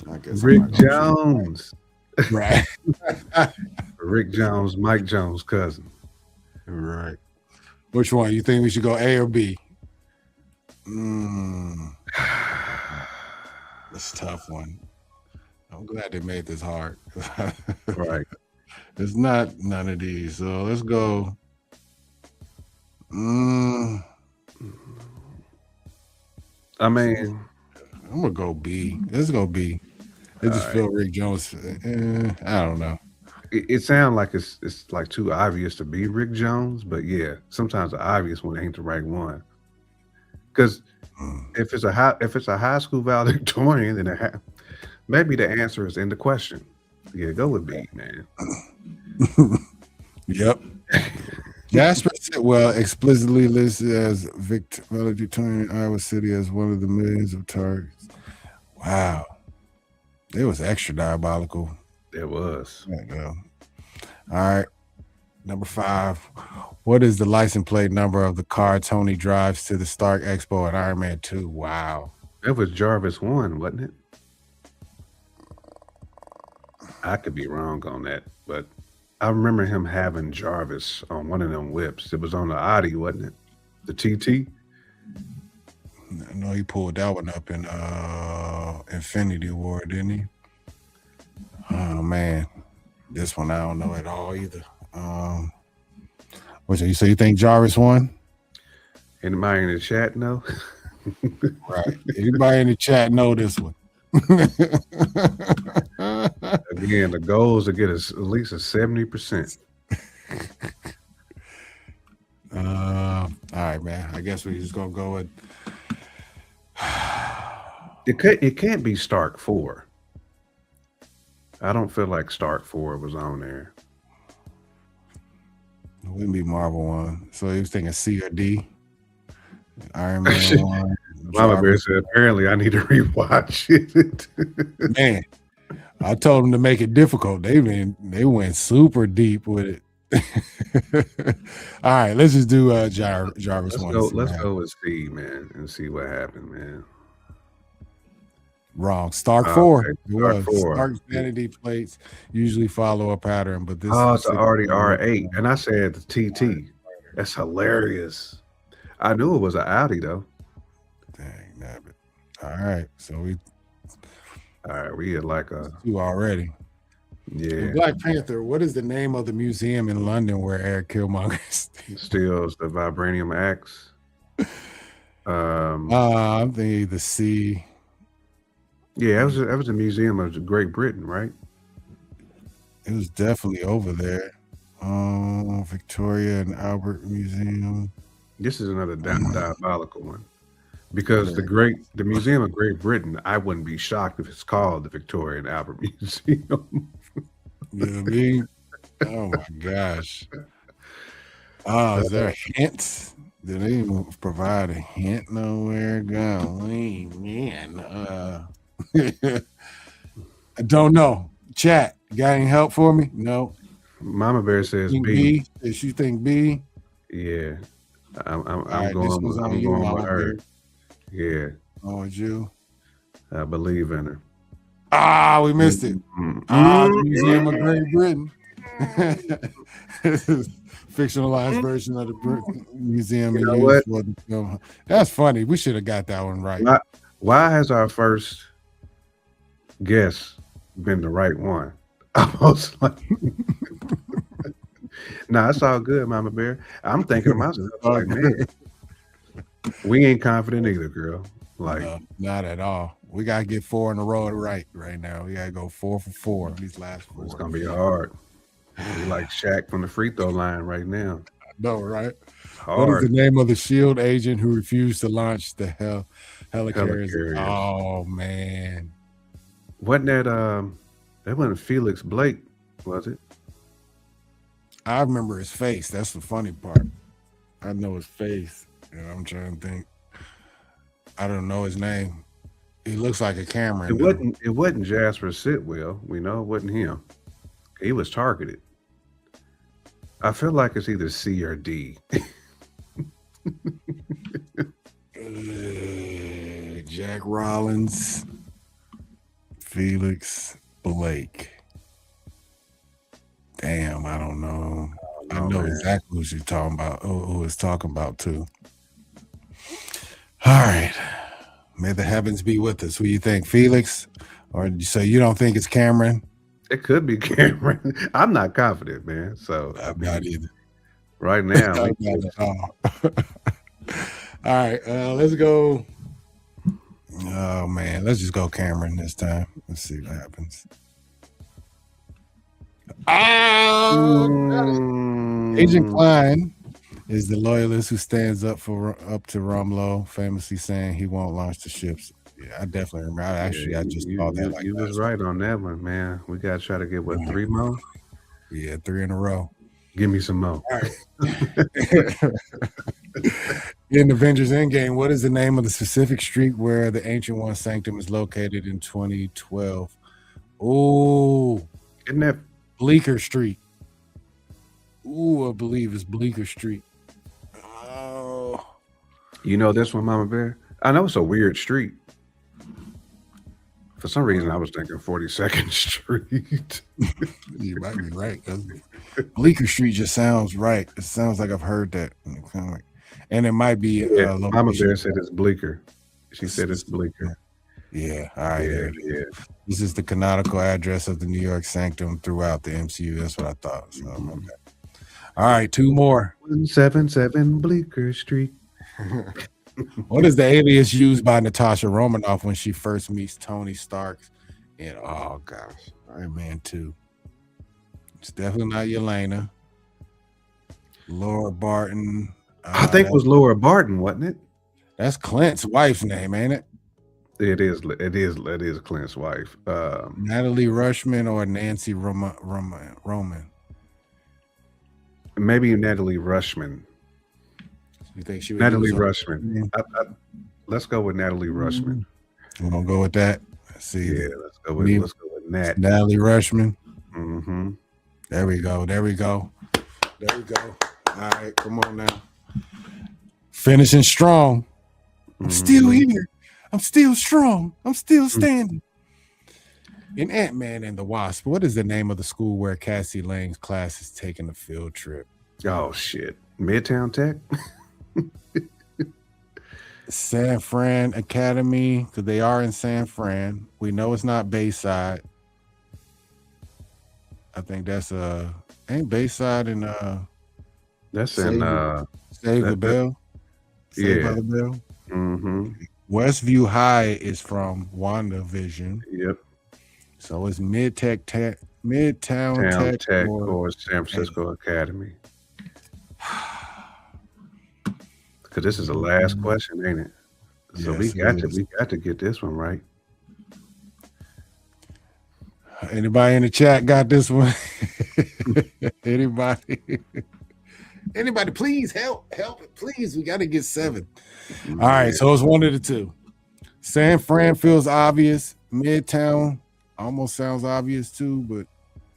I guess Rick Jones. Right. Rick Jones, Mike Jones' cousin. Right. Which one? You think we should go A or B? That's a tough one. I'm glad they made this hard. Right. It's not none of these. So let's go. I mean, I'm gonna go B. Let's go B. I just feel Rick Jones. I don't know. It sounds like it's like too obvious to be Rick Jones, but yeah, sometimes the obvious one ain't the right one. Because if it's a high school valedictorian, then maybe the answer is in the question. Yeah, go with B, man. Yep. Jasper Sitwell explicitly listed as valedictorian in Iowa City as one of the millions of targets. Wow. It was extra diabolical. It was. There you go. All right. Number 5. What is the license plate number of the car Tony drives to the Stark Expo at Iron Man 2? Wow. That was Jarvis 1, wasn't it? I could be wrong on that, but I remember him having Jarvis on one of them whips. It was on the Audi, wasn't it? The TT? No, he pulled that one up in Infinity War, didn't he? Oh man. This one I don't know at all either. What you so you think Jarvis won? Anybody in the chat know? Right. Anybody in the chat know this one? Again, the goal is to get at least a 70%. All right, man. I guess we're just gonna go with It can't be Stark 4. I don't feel like Stark 4 was on there. it wouldn't be Marvel 1. So he was thinking C or D. Iron Man 1. Mama Bear said apparently I need to rewatch it. Man, I told them to make it difficult. They went super deep with it. All right, let's just do Jarvis one. Let's go with C, man, and see what happened, man. Wrong. Stark 4. Okay. It was. Stark 4. Stark's vanity plates usually follow a pattern, but this it's already R8. And I said the TT. That's hilarious. I knew it was an Audi though. Dang, nabbit. All right. So we had like a 2 already. Yeah. In Black Panther, what is the name of the museum in London where Eric Killmonger steals the vibranium axe? I'm thinking the C. Yeah, that was a museum of Great Britain, right? It was definitely over there. Victoria and Albert Museum. This is another diabolical one. Because the Museum of Great Britain, I wouldn't be shocked if it's called the Victoria and Albert Museum. You know what I mean? Oh my gosh. Is there a hint? Did they even provide a hint nowhere? Golly, man. I don't know. Chat, got any help for me? No. Mama Bear says B. Does she think B? Yeah. I'm right, going with her. Yeah. Oh, it's you? I believe in her. We missed it. The Museum of Great Britain. This is fictionalized version of the museum. You know what? For the film. That's funny. We should have got that one right. Why has our first guess been the right one? I was like, nah, it's all good, Mama Bear. I'm thinking to myself, like, man, we ain't confident either, girl. Like, no, not at all. We gotta get 4 in a row right now. We gotta go 4 for 4 these last 4. It's gonna be hard. We like Shaq from the free throw line right now. No, right? Hard. What is the name of the SHIELD agent who refused to launch the helicarrier? Oh man, wasn't that wasn't Felix Blake, was it? I remember his face. That's the funny part. I know his face, and I'm trying to think. I don't know his name. He looks like a Cameron. It wasn't Jasper Sitwell. We know it wasn't him. He was targeted. I feel like it's either C or D. Jack Rollins, Felix Blake. Damn, I don't know. I know exactly who you're talking about. Who is talking about too. All right. May the heavens be with us. Who do you think, Felix? Or so you don't think it's Cameron? It could be Cameron. I'm not confident, man. So I'm not either. Right now. All right, let's go. Oh man, let's just go Cameron this time. Let's see what happens. Agent Klein is the loyalist who stands up to Rumlow, famously saying he won't launch the ships. Yeah, I definitely remember. I just saw that. You was right on that one, man. We gotta try to get 3 more. Yeah, 3 in a row. Give me some more. All right. In Avengers Endgame, what is the name of the specific street where the Ancient One Sanctum is located in 2012? Oh, isn't that Bleecker Street? Ooh, I believe it's Bleecker Street. Oh, you know this one, Mama Bear? I know it's a weird street. For some reason, I was thinking 42nd Street. You might be right. Bleecker Street just sounds right. It sounds like I've heard that. And it might be. Mama Bear said it's Bleecker. She said it's Bleecker. Yeah. All right. Yeah, Yeah. This is the canonical address of the New York Sanctum throughout the MCU. That's what I thought. So, okay. All right. 2 more. 177 Bleecker Street. What is the alias used by Natasha Romanoff when she first meets Tony Stark? And oh gosh, Iron Man 2. It's definitely not Yelena. Laura Barton. I think it was Laura Barton, wasn't it? That's Clint's wife's name, ain't it? It is Clint's wife. Natalie Rushman or Nancy Roman? Maybe Natalie Rushman. You think she would Natalie Rushman? Let's go with Natalie Rushman. We're gonna go with that. Let's see. Yeah, let's go with Nat. Natalie Rushman. Mm-hmm. There we go. All right, come on now. Finishing strong. I'm still here. I'm still strong. I'm still standing. In Ant-Man and the Wasp, what is the name of the school where Cassie Lang's class is taking a field trip? Oh shit. Midtown Tech? San Fran Academy, because they are in San Fran. We know it's not Bayside. I think that's ain't Bayside in That's Save in the Bell. Saved by the Bell. Mm-hmm. Westview High is from WandaVision. Yep. So it's Midtown Tech or San Francisco Academy. Because this is the last question, ain't it? So Yes, we got to get this one right. Anybody in the chat got this one? Anybody? Anybody, please help it, please. We got to get 7. All right, so it's 1 of the 2. San Fran feels obvious. Midtown almost sounds obvious too, but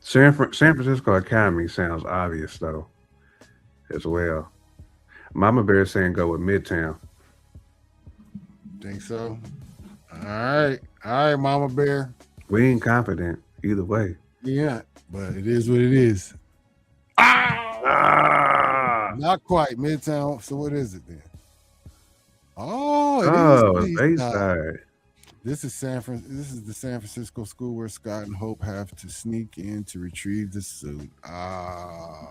San Francisco Academy sounds obvious though, as well. Mama Bear saying go with Midtown. Think so? All right, Mama Bear. We ain't confident either way. Yeah, but it is what it is. Not quite Midtown. So what is it then? Oh, it is Bayside. This is the San Francisco school where Scott and Hope have to sneak in to retrieve the suit.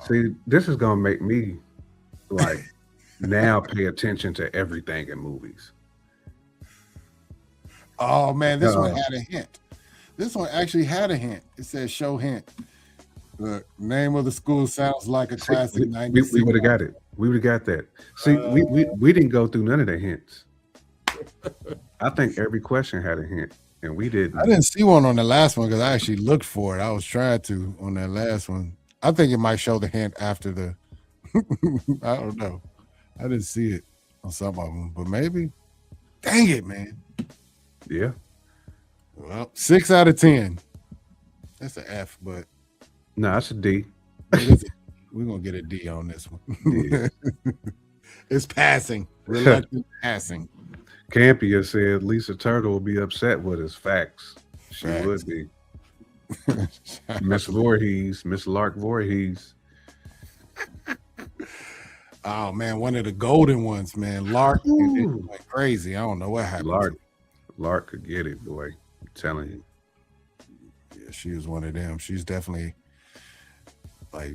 See, this is gonna make me like now pay attention to everything in movies. Oh man, this one had a hint. This one actually had a hint. It says show hint. The name of the school sounds like a classic 90s. We would have got it. We would have got that. See, we didn't go through none of the hints. I think every question had a hint, and we didn't. I didn't see one on the last one because I actually looked for it. I was trying to on that last one. I think it might show the hint after the. I don't know. I didn't see it on some of them, but maybe. Dang it, man. Yeah. Well, 6 out of 10. That's an F, but. No, that's a D. We're gonna get a D on this one. Yeah. It's passing. Reluctant passing. Campia said Lisa Turtle will be upset with us. Facts. She would be. Miss Voorhees, Miss Lark Voorhees. Oh man, one of the golden ones, man. Lark went crazy. I don't know what happened. Lark could get it, boy. I'm telling you. Yeah, she was one of them. She's definitely like,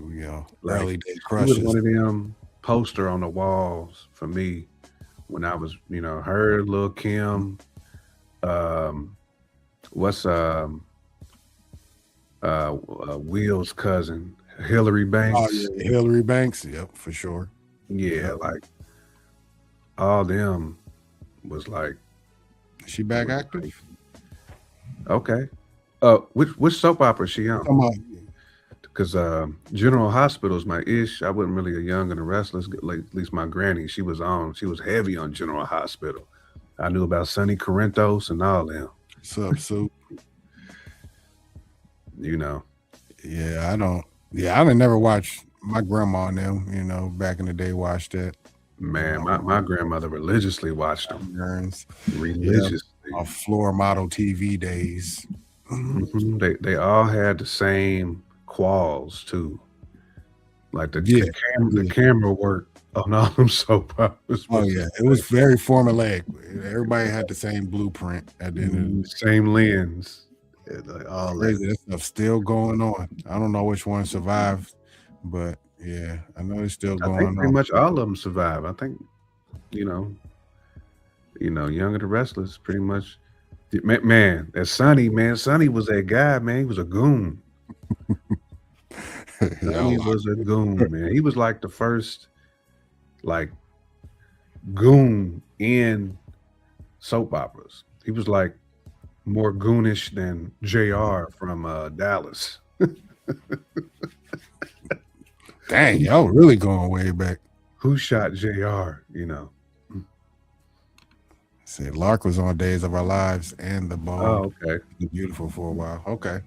early day crushes. She was one of them poster on the walls for me when I was, her, Lil' Kim, Will's cousin, Hillary Banks. Oh, yeah, Hillary Banks, yep, for sure. Yeah, like all them was like. Is she back active? Okay. Which soap opera is she on? Come on. Because General Hospital is my ish. I wasn't really a Young and the Restless. Like, at least my granny, she was heavy on General Hospital. I knew about Sonny Corinthos and all them. What's up, Sue? Yeah, I don't. Yeah, I didn't never watch. My grandma and them, back in the day, watched that. Man, my grandmother religiously watched them. Religiously. On floor model TV days. Mm-hmm. They all had the same quals too, like the camera work on all them soap operas. Oh yeah, it was very formulaic. everybody had the same blueprint at the end of the Same lens. Like all crazy. that. That stuff still going on. I don't know which one survived, but yeah, I know it's still I think going pretty on. much all of them survive. I think, you know, Young and the Restless pretty much. Man, that Sonny, man, Sonny was that guy, man. He was a goon. Sonny was a goon, man. He was like the first, like, goon in soap operas. He was like more goonish than JR from Dallas. Dang, y'all really going way back. Who shot JR? Said Lark was on Days of Our Lives and The Bald. Oh, okay. Beautiful for a while. Okay.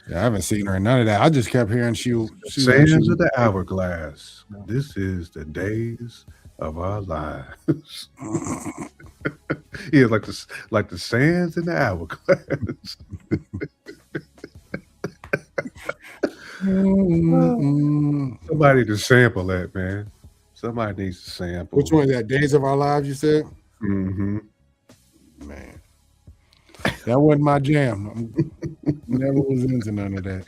Yeah, I haven't seen her in none of that. I just kept hearing she Sands of the Hourglass. This is the days of our lives. Yeah, like the sands in the hourglass. Somebody to sample that, man. Somebody needs to sample. Which one is that? Days of Our Lives, you said? Mm-hmm. Man. That wasn't my jam. Never was into none of that.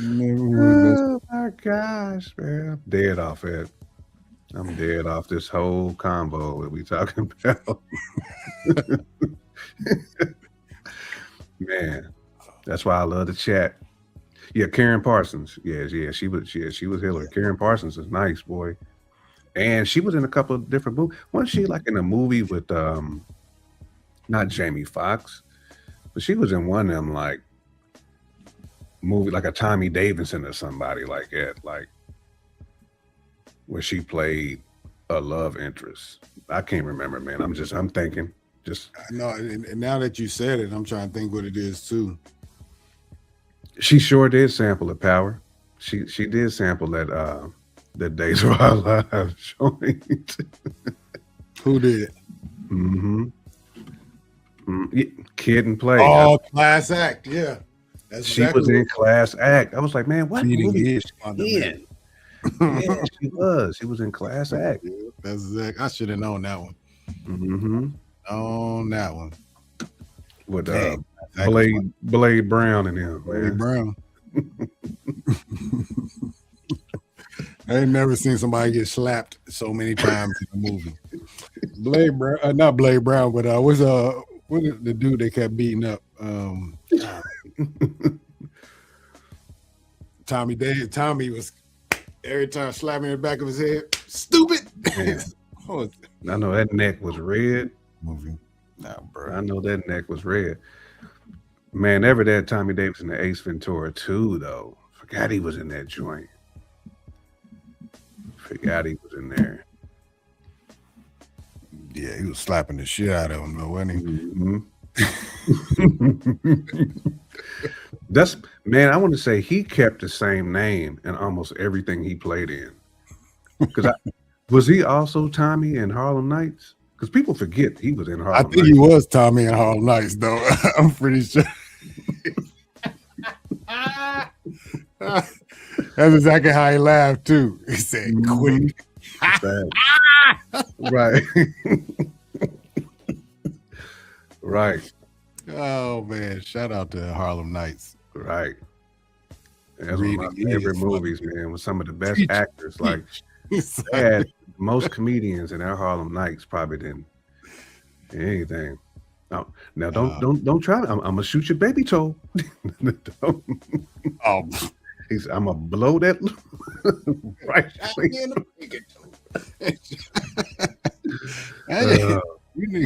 Oh my gosh, man. I'm dead off it. I'm dead off this whole combo that we talking about. Man, that's why I love the chat. Yeah, Karen Parsons. Yeah, she was Hillary. Karen Parsons is nice, boy. And she was in a couple of different movies. Wasn't she like in a movie with not Jamie Foxx, but she was in one of them like movie like a Tommy Davidson or somebody like that, like where she played a love interest. I can't remember, man. I'm thinking. No, and now that you said it, I'm trying to think what it is too. She sure did sample the Power. She did sample that Days of Our Lives joint. Who did? Mm-hmm. Kid and Play. Oh, Class Act. Yeah. She was in Class Act. I was like, man, what movie is she in? Yeah, she was. She was in Class Act. That's exactly. I should have known that one. Mm-hmm. On that one. With Blade Brown and him. Blade Brown. I ain't never seen somebody get slapped so many times in a movie. Blade Brown, not Blade Brown, but what is the dude they kept beating up? Tommy was every time slapping in the back of his head. Stupid. I know that neck was red. Movie. Nah, bro. I know that neck was red. Man, never that Tommy Davis in the Ace Ventura 2, though. Forgot he was in that joint. Forgot he was in there. Yeah, he was slapping the shit out of him, though, wasn't he? Mm-hmm. That's, man, I want to say he kept the same name in almost everything he played in. Because was he also Tommy in Harlem Nights? Because people forget he was in Harlem Nights. I think he was Tommy in Harlem Nights, though. I'm pretty sure. That's exactly how he laughed, too. He said, quick. Right. Right. Oh, man. Shout out to Harlem Nights. Right. That's one of my favorite movies, man, with some of the best actors. Like, they had most comedians in their Harlem Nights probably didn't anything. Now don't try. I'm gonna shoot your baby toe. Oh, I'm gonna blow that right. You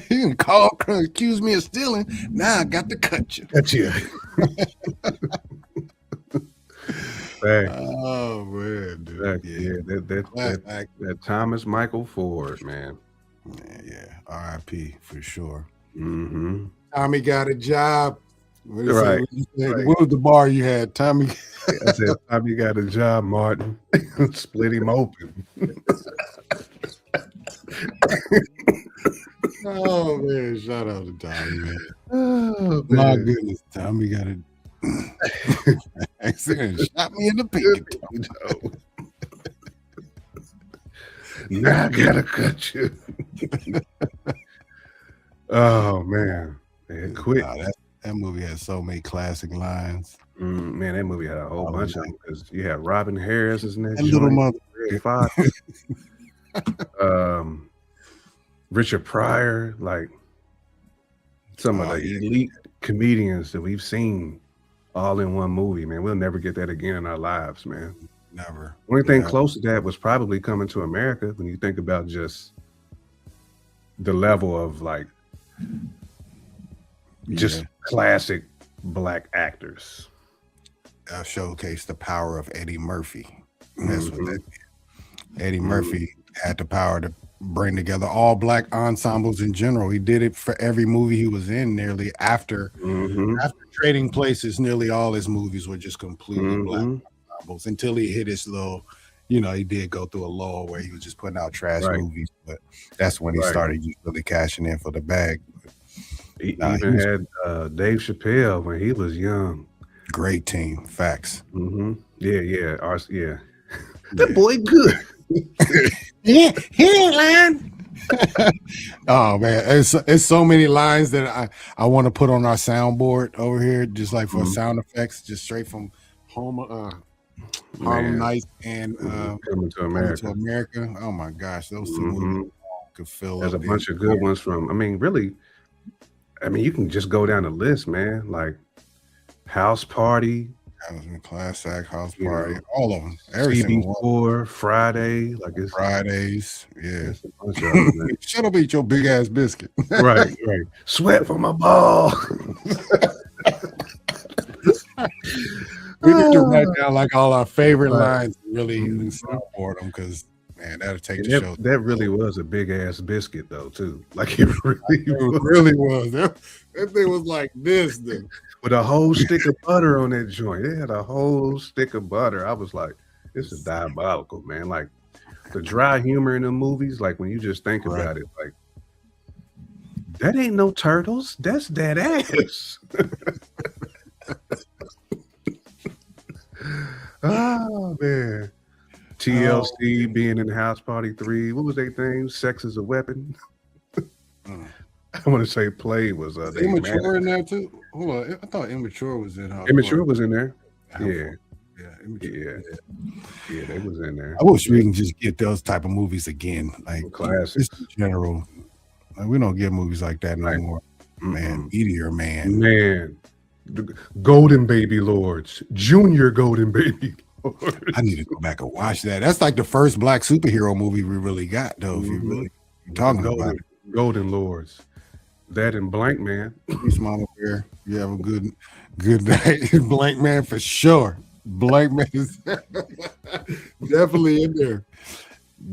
can call, accuse me of stealing. Now I got to cut you. Cut you. Oh man, dude. That Thomas Michael Ford, man. Yeah. R.I.P. for sure. Mm-hmm. Tommy got a job. What Right. What was the bar you had, Tommy? I said, Tommy got a job, Martin. Split him open. Oh man, shout out to Tommy, man. Oh, my goodness, Tommy got a accident. Shot me in the pinky toe. Now I gotta cut you. Oh man, quit. Nah, that movie has so many classic lines. Man, that movie had a whole bunch of them because you had Robin Harris in that That little joint, mother. Red Fox, Richard Pryor, like some of the elite comedians that we've seen all in one movie, man. We'll never get that again in our lives, man. Never. Only thing close to that was probably Coming to America when you think about just the level of like just classic black actors. Showcase the power of Eddie Murphy. That's what that did. Eddie Murphy had the power to bring together all black ensembles in general. He did it for every movie he was in nearly after Trading Places. Nearly all his movies were just completely black ensembles until he hit his little, he did go through a lull where he was just putting out trash movies, but that's when he started just really cashing in for the bag. He even had Dave Chappelle when he was young. Great team, facts. Yeah. That boy good. Yeah, he ain't lying. Oh man, it's so many lines that I want to put on our soundboard over here, just like for sound effects, just straight from Harlem Nights and Coming to America. Oh my gosh, those two movies could fill. There's a bunch of good ones from. Really. You can just go down the list, man. Like House Party. That was a classic. House Party. All of them. CB4, Friday. Like it's Fridays. Yeah. It's a bunch of them, man. Shut up, eat your big ass biscuit. Right. Sweat for my ball. We need to write down like all our favorite lines and really soundboard them because man, that'll take the show. That really was a big ass biscuit though, too. Like it really was. That thing was like this then. With a whole stick of butter on that joint. It had a whole stick of butter. I was like, this is diabolical, man. Like the dry humor in the movies, like when you just think about it, like that ain't no turtles. That's that ass. Oh man. TLC being in House Party 3. What was their thing? Sex is a Weapon. I want to say Play was Immature in there too. Hold on, I thought Immature was in House Immature Party. was in there. Immature. Yeah, they was in there. I wish we can just get those type of movies again, like classics in general. Like, we don't get movies like that anymore. Man, Meteor Man. Man, the Golden Baby Lords, Junior Golden Baby Lords. I need to go back and watch that. That's like the first black superhero movie we really got, though. If you really talking about it. Golden Lords. That and Blank Man. Peace, Mama Bear. You have a good night. Blank Man for sure. Blank Man is definitely in there.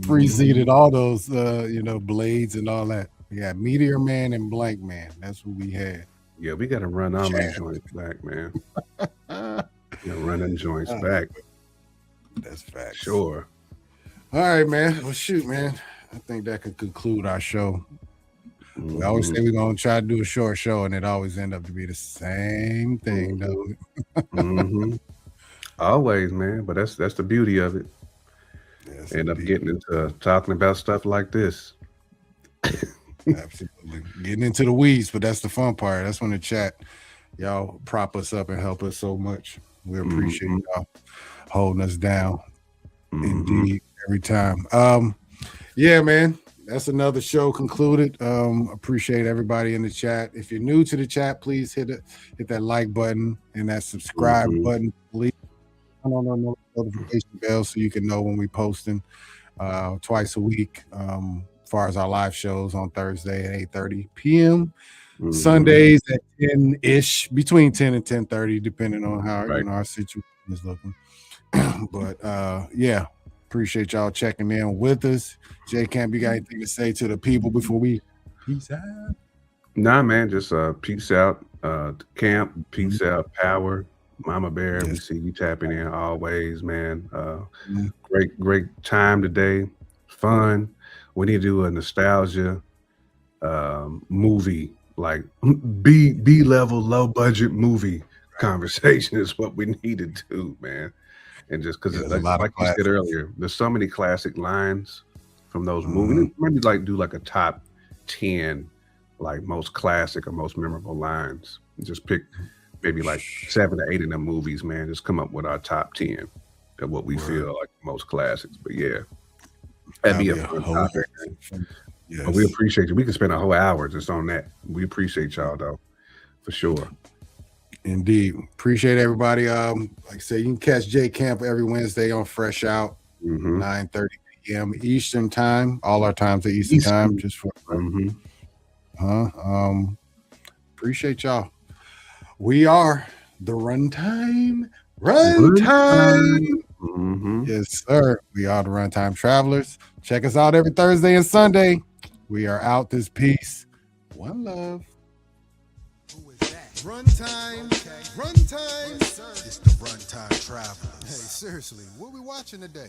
Preceded all those, Blades and all that. Yeah, Meteor Man and Blank Man. That's what we had. Yeah, we got to run all them joints back, man. Run them joints back. That's facts. Sure. All right, man. Well, shoot, man. I think that could conclude our show. We always say we're going to try to do a short show, and it always end up to be the same thing, though. Always, man. But that's the beauty of it. Yes, end up getting into talking about stuff like this. Absolutely. Getting into the weeds, but that's the fun part. That's when the chat, y'all prop us up and help us so much. We appreciate y'all holding us down. Indeed, every time. Yeah, man. That's another show concluded. Appreciate everybody in the chat. If you're new to the chat, please hit that like button and that subscribe button. Please turn on the notification bell so you can know when we're posting twice a week. As far as our live shows on Thursday at 8:30 p.m. Sundays at 10-ish, between 10 and 10:30, depending on how our situation is looking. But yeah. Appreciate y'all checking in with us. J Camp, you got anything to say to the people before we peace out? Nah, man, just peace out. Camp, peace out, Power, Mama Bear. We see you tapping in always, man. Great time today. Fun. We need to do a nostalgia movie, like B-level, low budget movie conversation is what we need to do, man. And just because, like you said earlier, there's so many classic lines from those movies. Maybe like do like a top 10, like most classic or most memorable lines. Just pick maybe like 7 or 8 of them movies, man. Just come up with our top 10 of what we feel like most classics. But yeah, that'd be a fun topic. Yes. But we appreciate you. We can spend a whole hour just on that. We appreciate y'all though, for sure. Indeed. Appreciate everybody. Like I said, you can catch J Camp every Wednesday on Fresh Out, 9:30 p.m. Eastern time. All our times are Eastern time. Just for appreciate y'all. We are the Runtime. Yes, sir. We are the Runtime Travelers. Check us out every Thursday and Sunday. We are out this piece. One love. Who is that? Runtime. Runtime. It's the Runtime Travelers. Hey, seriously, what we watching today?